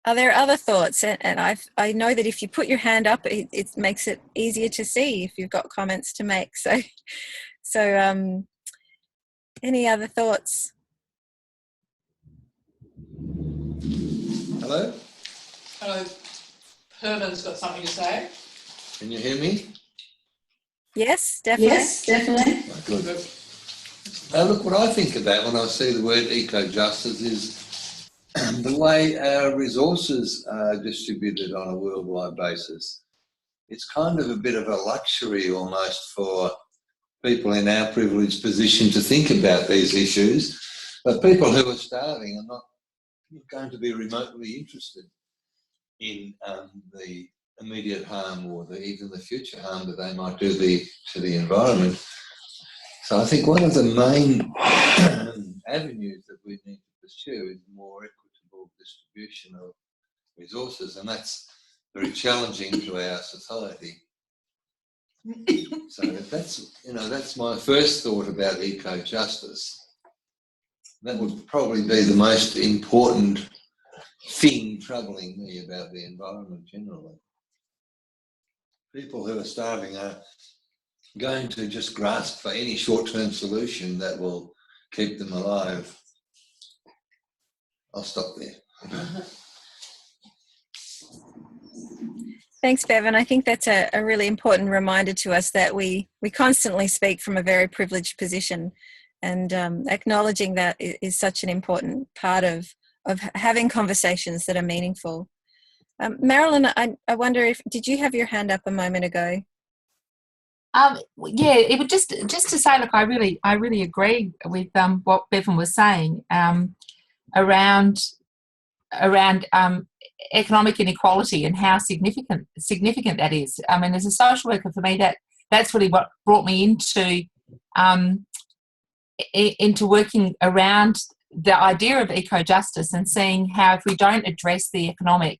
Are there other thoughts? And I know that if you put your hand up, it makes it easier to see if you've got comments to make. So any other thoughts? Hello? Hello. Herman's got something to say. Can you hear me? Yes, definitely. Yes, definitely. Good. Look, what I think about when I see the word eco-justice is the way our resources are distributed on a worldwide basis. It's kind of a bit of a luxury almost for people in our privileged position to think about these issues, but people who are starving are not going to be remotely interested in the immediate harm or even the future harm that they might do to the environment. So I think one of the main avenues that we need to pursue is more equitable distribution of resources, and that's very challenging to our society. So that's my first thought about eco-justice. That would probably be the most important thing troubling me about the environment generally. People who are starving are going to just grasp for any short-term solution that will keep them alive. I'll stop there. Thanks, Bevan. I think that's a really important reminder to us that we constantly speak from a very privileged position, and acknowledging that is such an important part of having conversations that are meaningful. Marilyn, I wonder did you have your hand up a moment ago? Yeah, it would just to say, look, I really agree with what Bevan was saying around economic inequality and how significant that is. I mean, as a social worker, for me, that's really what brought me into working around the idea of eco-justice and seeing how if we don't address the economic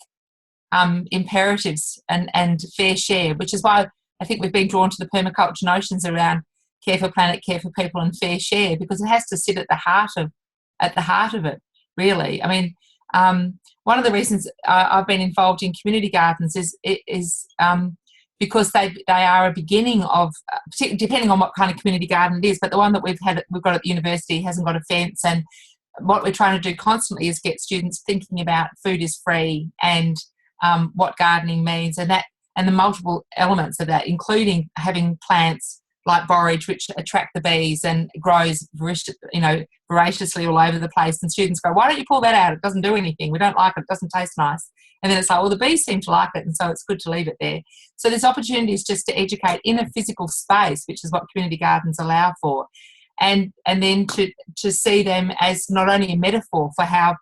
imperatives and fair share, which is why I think we've been drawn to the permaculture notions around care for planet, care for people, and fair share, because it has to sit at the heart of it, really. I mean, one of the reasons I've been involved in community gardens is because they are a beginning of, depending on what kind of community garden it is, but the one that we've got at the university hasn't got a fence, and what we're trying to do constantly is get students thinking about food is free and what gardening means, and the multiple elements of that, including having plants like borage, which attract the bees and grows voraciously all over the place. And students go, why don't you pull that out? It doesn't do anything. We don't like it. It doesn't taste nice. And then it's like, well, the bees seem to like it, and so it's good to leave it there. So there's opportunities just to educate in a physical space, which is what community gardens allow for. And then to see them as not only a metaphor for how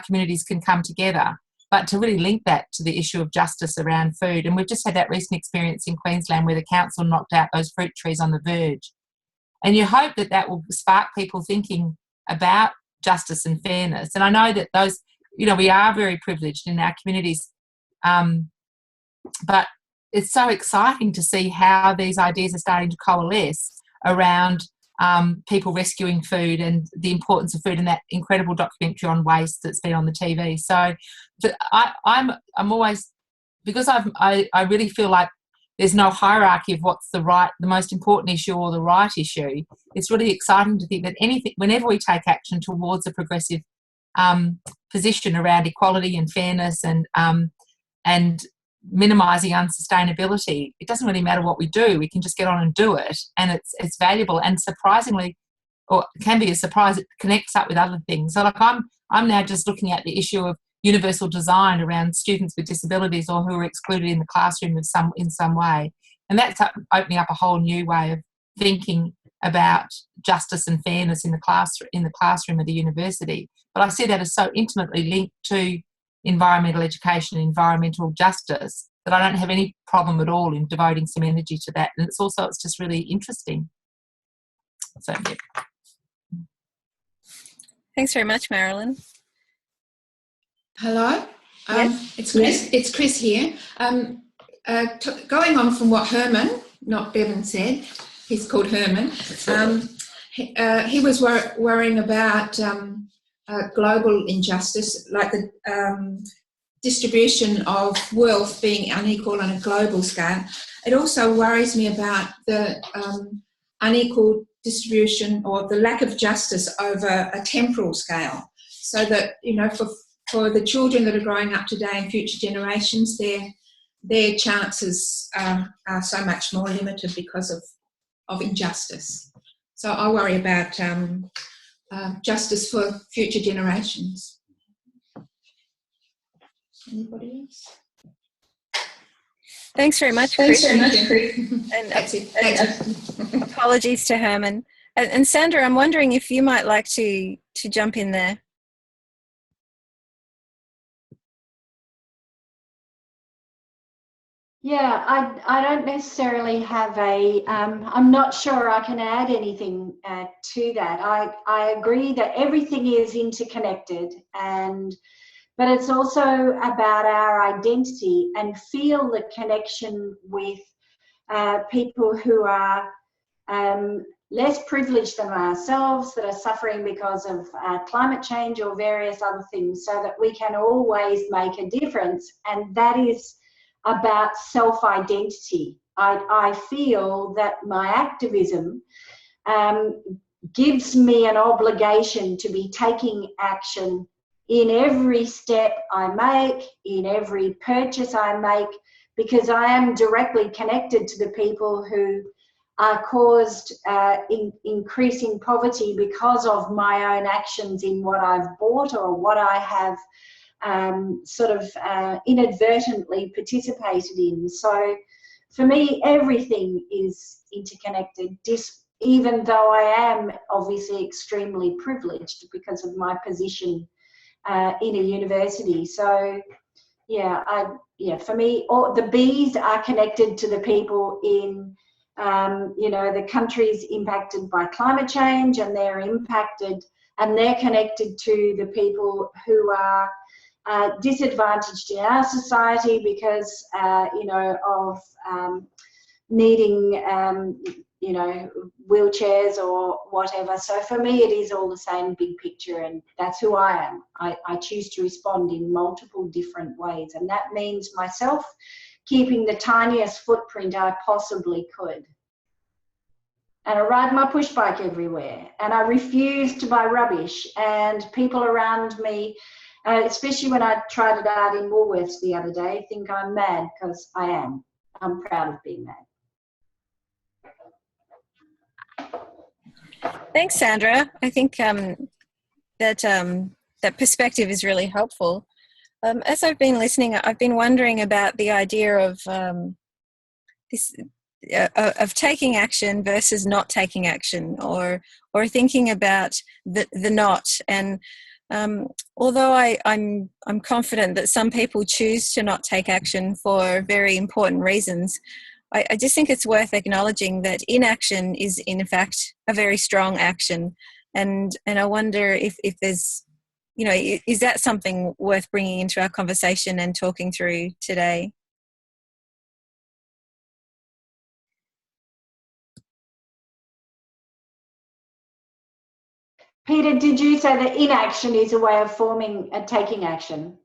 communities can come together, but to really link that to the issue of justice around food. And we've just had that recent experience in Queensland where the council knocked out those fruit trees on the verge. And you hope that will spark people thinking about justice and fairness. And I know that those, we are very privileged in our communities, but it's so exciting to see how these ideas are starting to coalesce around people rescuing food and the importance of food, and that incredible documentary on waste that's been on the TV. So I'm always, because I really feel like there's no hierarchy of what's the most important issue or the right issue. It's really exciting to think that whenever we take action towards a progressive position around equality and fairness and minimising unsustainability, it doesn't really matter what we do. We can just get on and do it, and it's valuable, and surprisingly, or can be a surprise, it connects up with other things. So like I'm now just looking at the issue of universal design around students with disabilities or who are excluded in the classroom in some way, and that's opening up a whole new way of thinking about justice and fairness in the classroom of the university. But I see that as so intimately linked to environmental education and environmental justice that I don't have any problem at all in devoting some energy to that. And it's just really interesting. So yeah. Thanks very much, Marilyn. Hello. Yes. It's Chris here. Going on from what Herman, not Bevan, said, he's called Herman. He was worrying about global injustice, like the distribution of wealth being unequal on a global scale. It also worries me about the unequal distribution or the lack of justice over a temporal scale, so that, for the children that are growing up today and future generations, their chances are so much more limited because of injustice. So I worry about justice for future generations. Anybody else? Thanks very much, Chris. And that's it. Apologies to Herman. And Sandra, I'm wondering if you might like to jump in there. Yeah, I don't necessarily have I'm not sure I can add anything to that. I agree that everything is interconnected, but it's also about our identity, and feel the connection with people who are less privileged than ourselves, that are suffering because of climate change or various other things, so that we can always make a difference. And that is about self-identity. I feel that my activism gives me an obligation to be taking action in every step I make, in every purchase I make, because I am directly connected to the people who are caused increasing poverty because of my own actions in what I've bought or what I have inadvertently participated in. So for me, everything is interconnected, even though I am obviously extremely privileged because of my position in a university. So for me, the bees are connected to the people in the countries impacted by climate change, and they're connected to the people who are disadvantaged in our society because of needing you know, wheelchairs or whatever. So for me, it is all the same big picture, and that's who I am. I choose to respond in multiple different ways, and that means myself keeping the tiniest footprint I possibly could. And I ride my push bike everywhere, and I refuse to buy rubbish, and people around me, especially when I tried it out in Woolworths the other day, think I'm mad, because I am. I'm proud of being mad. Thanks, Sandra. I think that perspective is really helpful. As I've been listening, I've been wondering about the idea of of taking action versus not taking action, or thinking about the not. And although I'm confident that some people choose to not take action for very important reasons, I just think it's worth acknowledging that inaction is in fact a very strong action. And I wonder if there's, you know, is that something worth bringing into our conversation and talking through today? Peter, did you say that inaction is a way of taking action?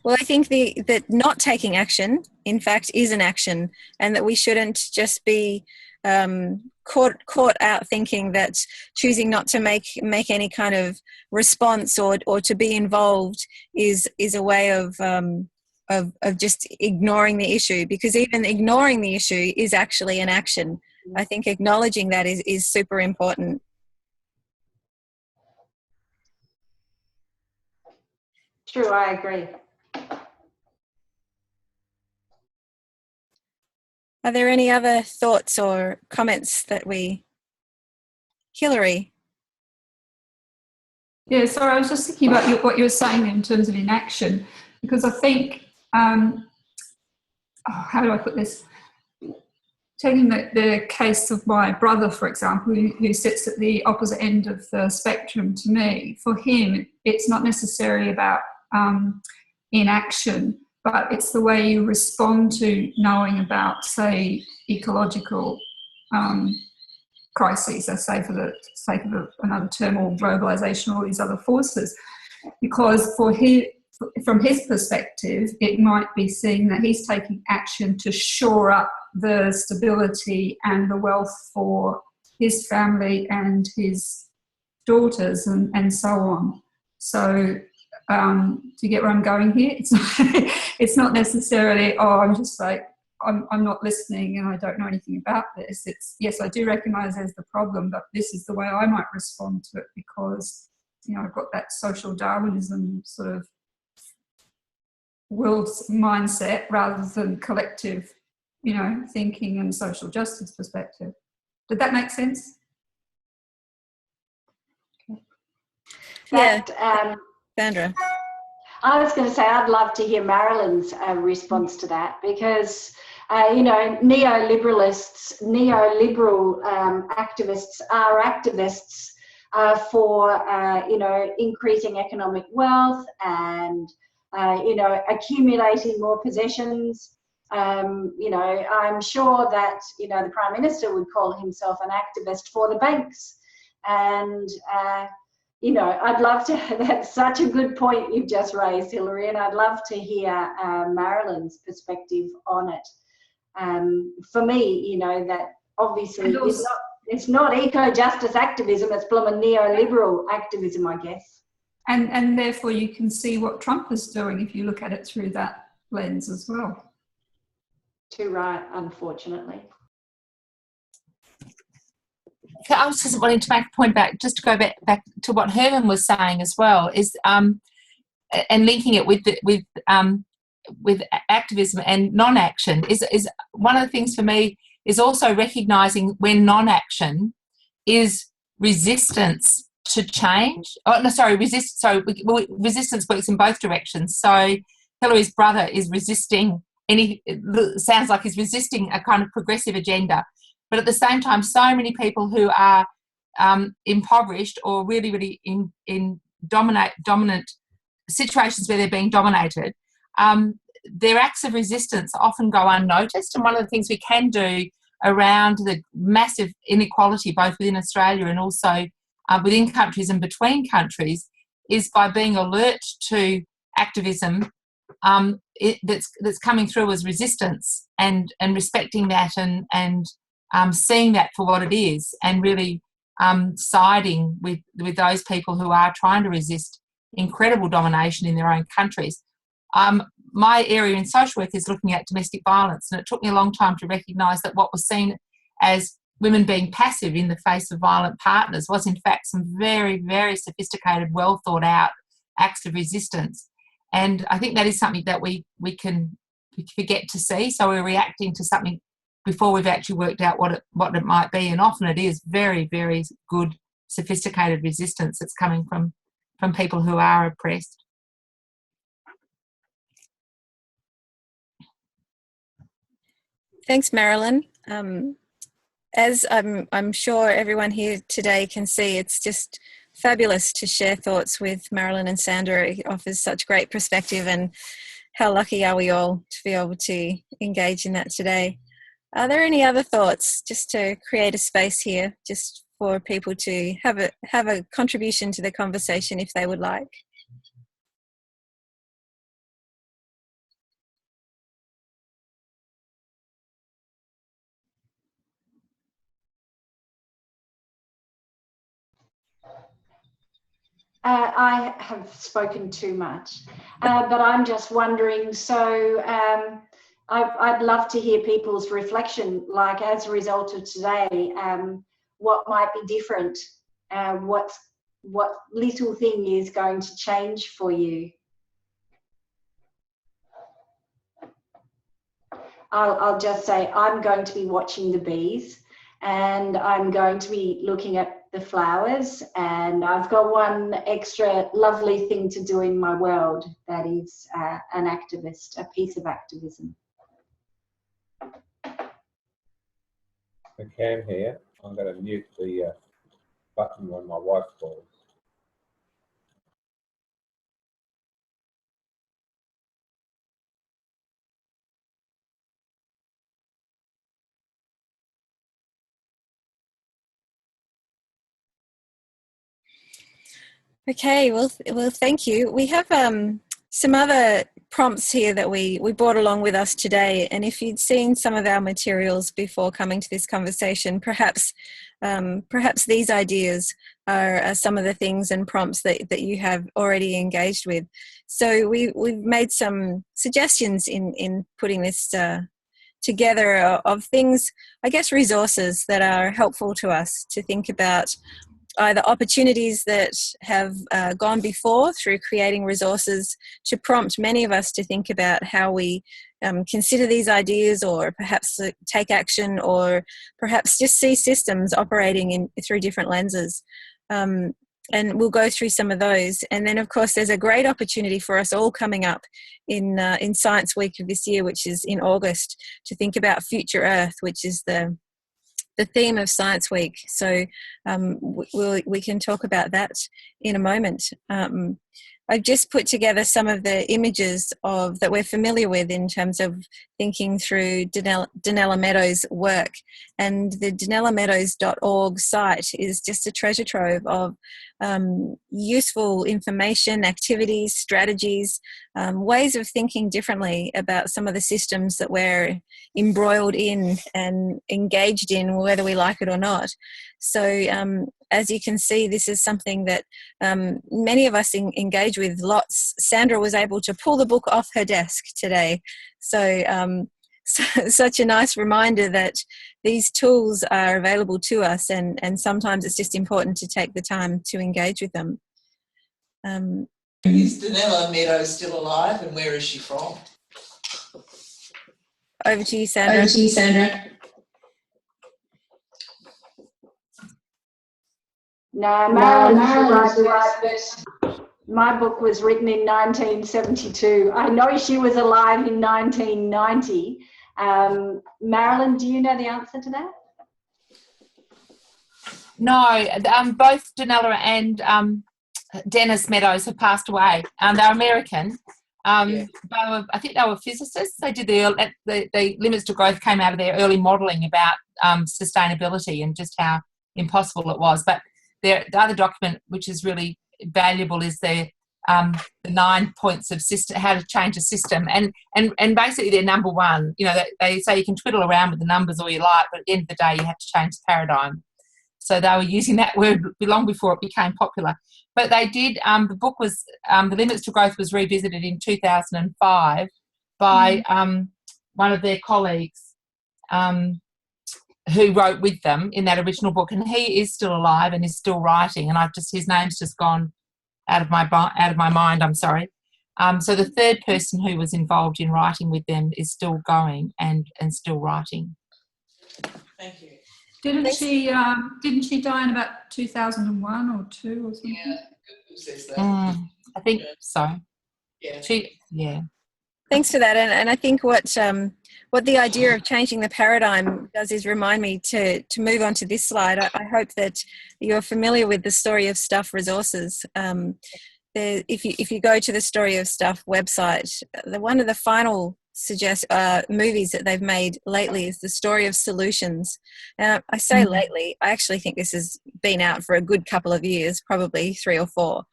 Well, I think that not taking action, in fact, is an action, and that we shouldn't just be caught out thinking that choosing not to make any kind of response or to be involved is a way of just ignoring the issue, because even ignoring the issue is actually an action. I think acknowledging that is super important. True, I agree. Are there any other thoughts or comments that Hillary? Yeah, sorry, I was just thinking about what you were saying in terms of inaction, because I think, how do I put this? Taking the case of my brother, for example, who sits at the opposite end of the spectrum to me, for him, it's not necessarily about inaction, but it's the way you respond to knowing about, say, ecological crises, I say for the sake of another term, or globalisation, or these other forces. Because from his perspective, it might be seen that he's taking action to shore up the stability and the wealth for his family and his daughters and so on. So do you get where I'm going here? It's not necessarily, I'm just like, I'm not listening and I don't know anything about this. It's, yes, I do recognise there's the problem, but this is the way I might respond to it, because, you know, I've got that social Darwinism sort of world mindset rather than collective, you know, thinking and social justice perspective. Did that make sense? Yeah, Sandra. I was going to say, I'd love to hear Marilyn's response to that, because, you know, neoliberal activists are activists for, you know, increasing economic wealth and, you know, accumulating more possessions. You know, I'm sure that, you know, the Prime Minister would call himself an activist for the banks. And, you know, I'd love to, that's such a good point you've just raised, Hillary, and I'd love to hear Marilyn's perspective on it. For me, you know, that obviously it's not eco-justice activism, it's blooming neoliberal activism, I guess. And therefore you can see what Trump is doing if you look at it through that lens as well. Too right, unfortunately. I was just wanting to make a point back, just to go back to what Herman was saying as well, is and linking it with activism and non-action is one of the things for me is also recognising when non-action is resistance to change. Oh no, sorry, resistance works in both directions. So Hillary's brother is resisting sounds like he's resisting a kind of progressive agenda. But at the same time, so many people who are impoverished or really, really in dominant situations where they're being dominated, their acts of resistance often go unnoticed. And one of the things we can do around the massive inequality both within Australia and also within countries and between countries is by being alert to activism that's coming through as resistance and respecting that and seeing that for what it is and really siding with those people who are trying to resist incredible domination in their own countries. My area in social work is looking at domestic violence, and it took me a long time to recognise that what was seen as women being passive in the face of violent partners was in fact some very, very sophisticated, well thought out acts of resistance. And I think that is something that we can forget to see. So we're reacting to something before we've actually worked out what it might be. And often it is very, very good, sophisticated resistance that's coming from people who are oppressed. Thanks, Marilyn. As I'm sure everyone here today can see, it's just fabulous to share thoughts with Marilyn and Sandra. It offers such great perspective, and how lucky are we all to be able to engage in that today. Are there any other thoughts, just to create a space here, just for people to have a contribution to the conversation if they would like? I have spoken too much, but I'm just wondering, so I'd love to hear people's reflection, like as a result of today, what might be different, what little thing is going to change for you. I'll just say I'm going to be watching the bees, and I'm going to be looking at the flowers, and I've got one extra lovely thing to do in my world, that is an activist, a piece of activism. Cam here. I'm going to mute the button when my wife calls. Okay, well, thank you. We have some other prompts here that we brought along with us today, and if you'd seen some of our materials before coming to this conversation, perhaps these ideas are some of the things and prompts that you have already engaged with. So we've made some suggestions in putting this together of things, I guess, resources that are helpful to us to think about either opportunities that have gone before through creating resources to prompt many of us to think about how we consider these ideas, or perhaps take action, or perhaps just see systems operating through different lenses. And we'll go through some of those. And then, of course, there's a great opportunity for us all coming up in Science Week of this year, which is in August, to think about Future Earth, which is the theme of Science Week. So we can talk about that in a moment. I've just put together some of the images that we're familiar with in terms of thinking through Donella Meadows' work. And the DonellaMeadows.org site is just a treasure trove of useful information, activities, strategies, ways of thinking differently about some of the systems that we're embroiled in and engaged in, whether we like it or not. So as you can see, this is something that many of us engage with lots. Sandra was able to pull the book off her desk today. So such a nice reminder that these tools are available to us, and sometimes it's just important to take the time to engage with them. Is Donella Meadows still alive, and where is she from? Over to you, Sandra. No, Marilyn's right. My book was written in 1972. I know she was alive in 1990. Marilyn, do you know the answer to that? No, both Donella and Dennis Meadows have passed away. They're American. I think they were physicists. They did the limits to growth came out of their early modelling about sustainability and just how impossible it was. But the other document, which is really valuable, is the 9 points of system, how to change a system, and basically they're number one. You know, they say you can twiddle around with the numbers all you like, but at the end of the day, you have to change the paradigm. So they were using that word long before it became popular. But they did, the book was, The Limits to Growth was revisited in 2005 by one of their colleagues who wrote with them in that original book. And he is still alive and is still writing. And his name's just gone out of my mind, I'm sorry. So the third person who was involved in writing with them is still going and still writing. Thank you. Didn't she die in about 2001 or 2 or something? Yeah, who says that? I think so. Yeah. Thanks for that. And I think what the idea of changing the paradigm does is remind me to move on to this slide. I hope that you're familiar with the Story of Stuff resources. If you go to the Story of Stuff website, one of the final movies that they've made lately is The Story of Solutions. And I say lately, I actually think this has been out for a good couple of years, probably 3 or 4.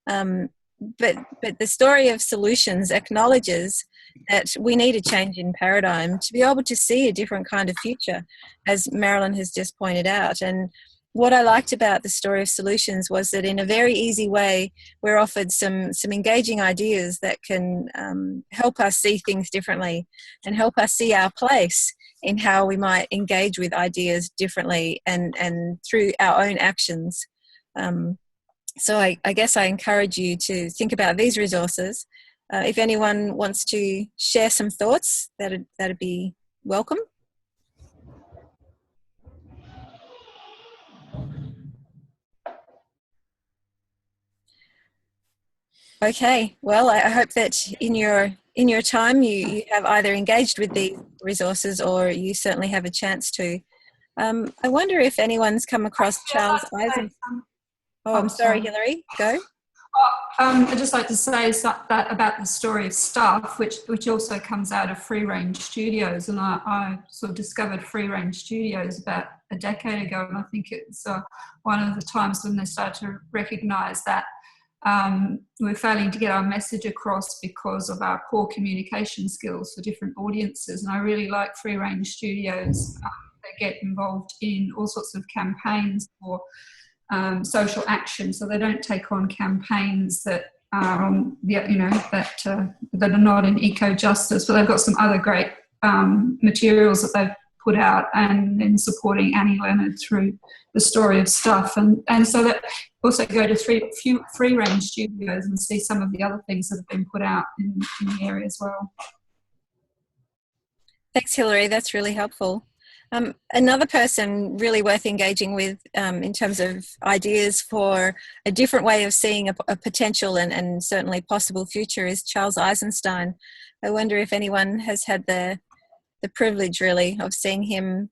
But The Story of Solutions acknowledges that we need a change in paradigm to be able to see a different kind of future, as Marilyn has just pointed out. And what I liked about The Story of Solutions was that in a very easy way, we're offered some engaging ideas that can help us see things differently and help us see our place in how we might engage with ideas differently and through our own actions. So I guess I encourage you to think about these resources. If anyone wants to share some thoughts, that'd be welcome. Okay, well, I hope that in your time you have either engaged with the resources or you certainly have a chance to. I wonder if anyone's come across Charles Eisen. Oh, I'm sorry, Hilary, go. I'd just like to say that about The Story of Stuff, which also comes out of Free Range Studios, and I sort of discovered Free Range Studios about a decade ago, and I think it's one of the times when they started to recognise that we're failing to get our message across because of our poor communication skills for different audiences. And I really like Free Range Studios. They get involved in all sorts of campaigns for social action, so they don't take on campaigns that are that are not in eco justice, but they've got some other great materials that they've put out, and in supporting Annie Leonard through The Story of Stuff, and so that also go to Free Range Studios and see some of the other things that have been put out in the area as well. Thanks, Hilary. That's really helpful. Another person really worth engaging with in terms of ideas for a different way of seeing a potential and certainly possible future is Charles Eisenstein. I wonder if anyone has had the privilege really of seeing him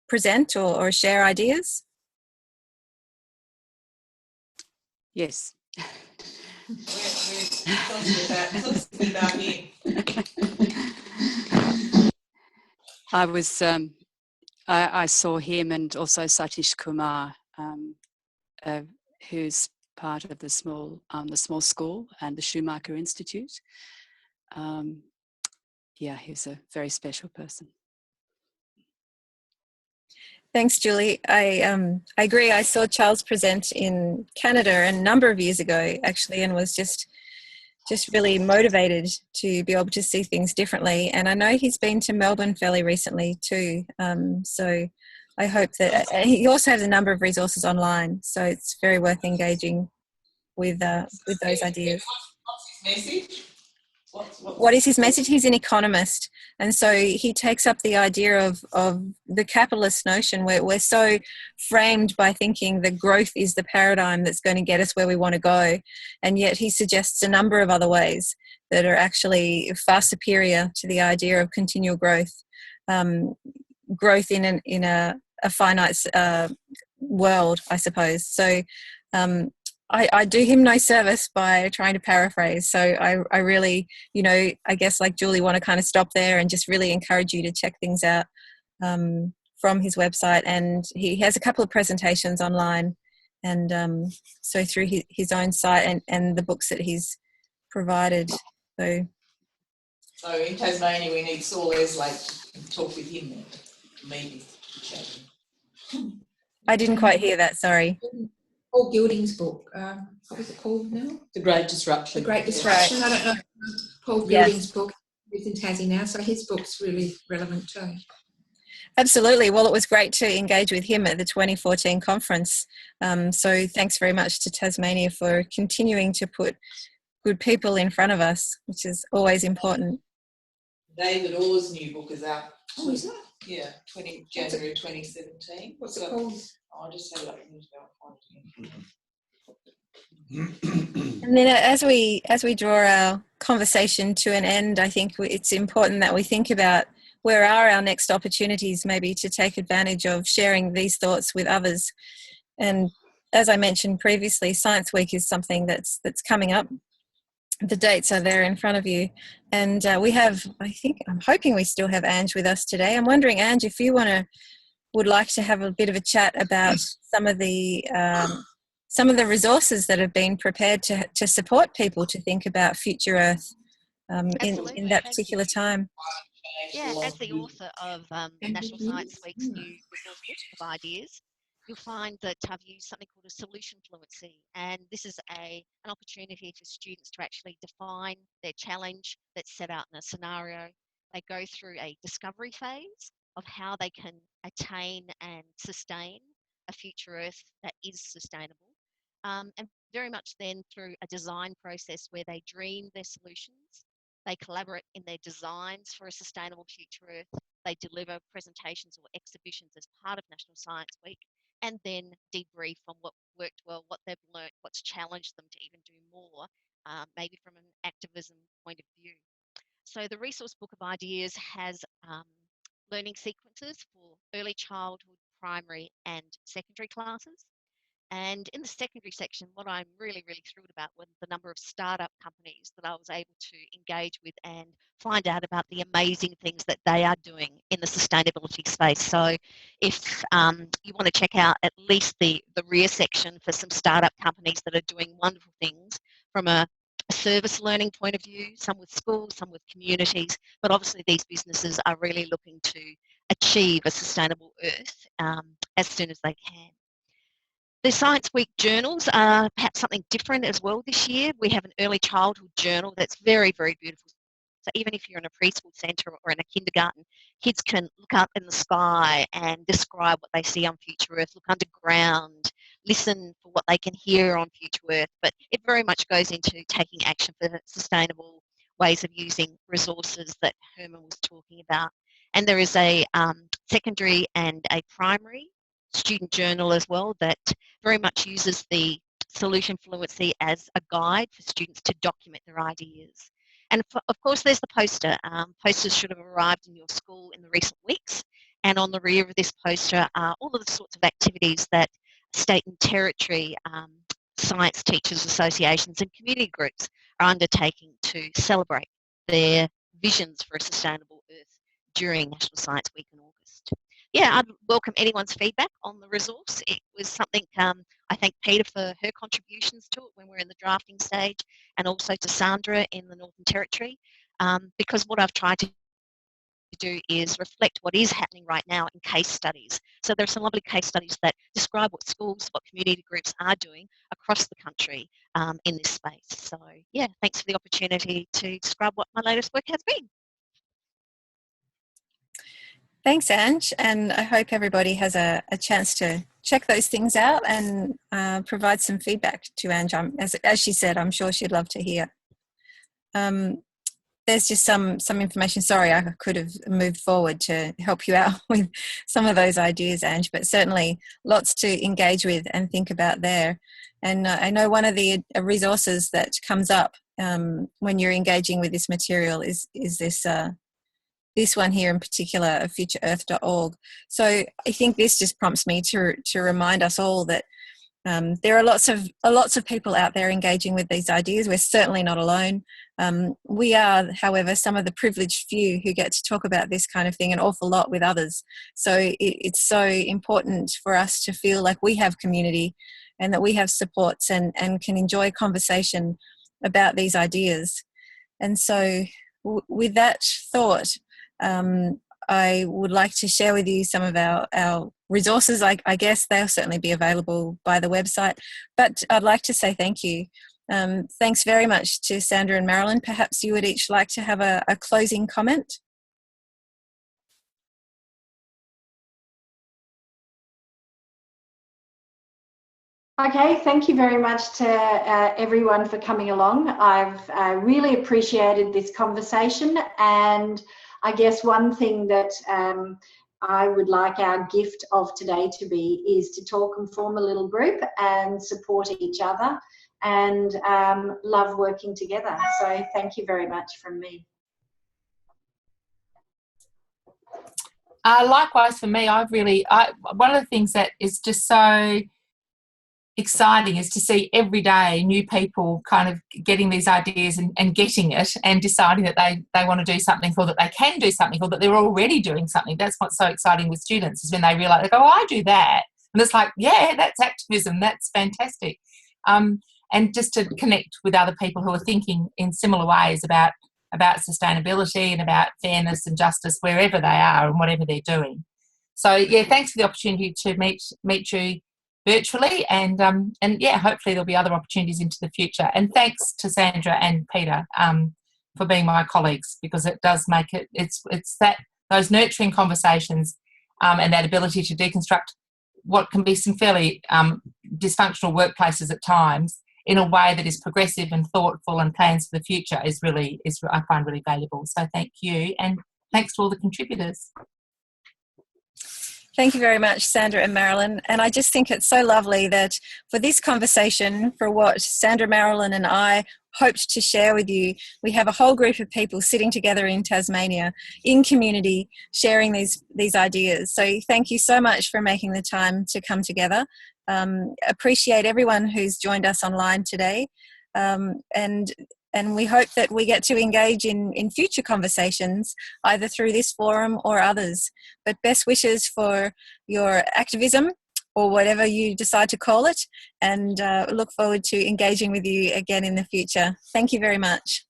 present or share ideas. Yes. Tell us about him. I saw him and also Satish Kumar, who's part of the small school and the Schumacher Institute. He's a very special person. Thanks, Julie. I agree. I saw Charles present in Canada a number of years ago, actually, and was just really motivated to be able to see things differently. And I know he's been to Melbourne fairly recently too. So I hope that he also has a number of resources online. So it's very worth engaging with those ideas. What's his message? What is his message? He's an economist. And so he takes up the idea of the capitalist notion where we're so framed by thinking that growth is the paradigm that's going to get us where we want to go. And yet he suggests a number of other ways that are actually far superior to the idea of continual growth, growth in a finite world, I suppose. So I do him no service by trying to paraphrase. So I really, I guess like Julie, want to kind of stop there and just really encourage you to check things out from his website. And he has a couple of presentations online, and so through his own site and the books that he's provided. So in Tasmania, we need Saul Eslake to talk with him then, maybe. I didn't quite hear that, sorry. Paul Gilding's book, what was it called now? The Great Disruption. The Great Disruption. Right. I don't know. Paul Gilding's book. He's in Tassie now, so his book's really relevant too. Absolutely. Well, it was great to engage with him at the 2014 conference. So thanks very much to Tasmania for continuing to put good people in front of us, which is always important. David Orr's new book is out. Oh, is that? Yeah, January 2017. What's it called? I'll just have a look and find it again. And then as we draw our conversation to an end, I think it's important that we think about where are our next opportunities maybe to take advantage of sharing these thoughts with others. And as I mentioned previously, Science Week is something that's coming up. The dates are there in front of you. And we have, I'm hoping we still have Ange with us today. I'm wondering, Ange, if you would like to have a bit of a chat about some of the resources that have been prepared to support people to think about future Earth in that particular time. Yeah, as the author of National Science Week's new resource book of ideas, you'll find that I've used something called a solution fluency, and this is an opportunity for students to actually define their challenge that's set out in a scenario. They go through a discovery phase of how they can attain and sustain a future Earth that is sustainable, and very much then through a design process where they dream their solutions, they collaborate in their designs for a sustainable future Earth, they deliver presentations or exhibitions as part of National Science Week, and then debrief on what worked well, what they've learnt, what's challenged them to even do more, maybe from an activism point of view. So the resource book of ideas has learning sequences for early childhood, primary and secondary classes. And in the secondary section, what I'm really, really thrilled about was the number of startup companies that I was able to engage with and find out about the amazing things that they are doing in the sustainability space. So if you want to check out at least the rear section for some startup companies that are doing wonderful things from a service learning point of view, some with schools, some with communities, but obviously these businesses are really looking to achieve a sustainable Earth as soon as they can. The Science Week journals are perhaps something different as well this year. We have an early childhood journal that's very, very beautiful. So even if you're in a preschool centre or in a kindergarten, kids can look up in the sky and describe what they see on future Earth, look underground, listen for what they can hear on future Earth. But it very much goes into taking action for sustainable ways of using resources that Herman was talking about. And there is a secondary and a primary student journal as well that very much uses the solution fluency as a guide for students to document their ideas. And of course, there's the poster. Posters should have arrived in your school in the recent weeks. And on the rear of this poster are all of the sorts of activities that state and territory science teachers associations and community groups are undertaking to celebrate their visions for a sustainable Earth during National Science Week in August. Yeah, I'd welcome anyone's feedback on the resource. It was something I thank Peter for her contributions to it when we're in the drafting stage, and also to Sandra in the Northern Territory, because what I've tried to do is reflect what is happening right now in case studies. So there are some lovely case studies that describe what schools, what community groups are doing across the country in this space. So yeah, thanks for the opportunity to describe what my latest work has been. Thanks, Ange, and I hope everybody has a chance to check those things out and provide some feedback to Ange. As she said, I'm sure she'd love to hear. There's just some information. Sorry, I could have moved forward to help you out with some of those ideas, Ange, but certainly lots to engage with and think about there. And I know one of the resources that comes up when you're engaging with this material is this one here in particular, futureearth.org. So I think this just prompts me to remind us all that There are lots of people out there engaging with these ideas. We're certainly not alone. We are, however, some of the privileged few who get to talk about this kind of thing an awful lot with others. So it's so important for us to feel like we have community and that we have supports and can enjoy conversation about these ideas. And so with that thought, I would like to share with you some of our resources. I guess they'll certainly be available by the website, but I'd like to say thank you. Thanks very much to Sandra and Marilyn. Perhaps you would each like to have a closing comment. Okay, thank you very much to everyone for coming along. I've really appreciated this conversation, and I guess one thing that I would like our gift of today to be is to talk and form a little group and support each other and love working together. So thank you very much from me. Likewise for me, one of the things that is just so exciting is to see every day new people kind of getting these ideas and getting it and deciding that they want to do something, or that they can do something, or that they're already doing something. That's what's so exciting with students, is when they realise, they go, oh, I do that. And it's like, yeah, that's activism. That's fantastic. And just to connect with other people who are thinking in similar ways about sustainability and about fairness and justice wherever they are and whatever they're doing. So, yeah, thanks for the opportunity to meet you virtually, and yeah, hopefully there'll be other opportunities into the future. And thanks to Sandra and Peter for being my colleagues, because it does make it's that those nurturing conversations and that ability to deconstruct what can be some fairly dysfunctional workplaces at times in a way that is progressive and thoughtful and plans for the future is I find really valuable. So thank you, and thanks to all the contributors. Thank you very much, Sandra and Marilyn. And I just think it's so lovely that for this conversation, for what Sandra, Marilyn and I hoped to share with you, we have a whole group of people sitting together in Tasmania, in community, sharing these ideas. So thank you so much for making the time to come together. Appreciate everyone who's joined us online today. And we hope that we get to engage in future conversations, either through this forum or others. But best wishes for your activism, or whatever you decide to call it, and look forward to engaging with you again in the future. Thank you very much.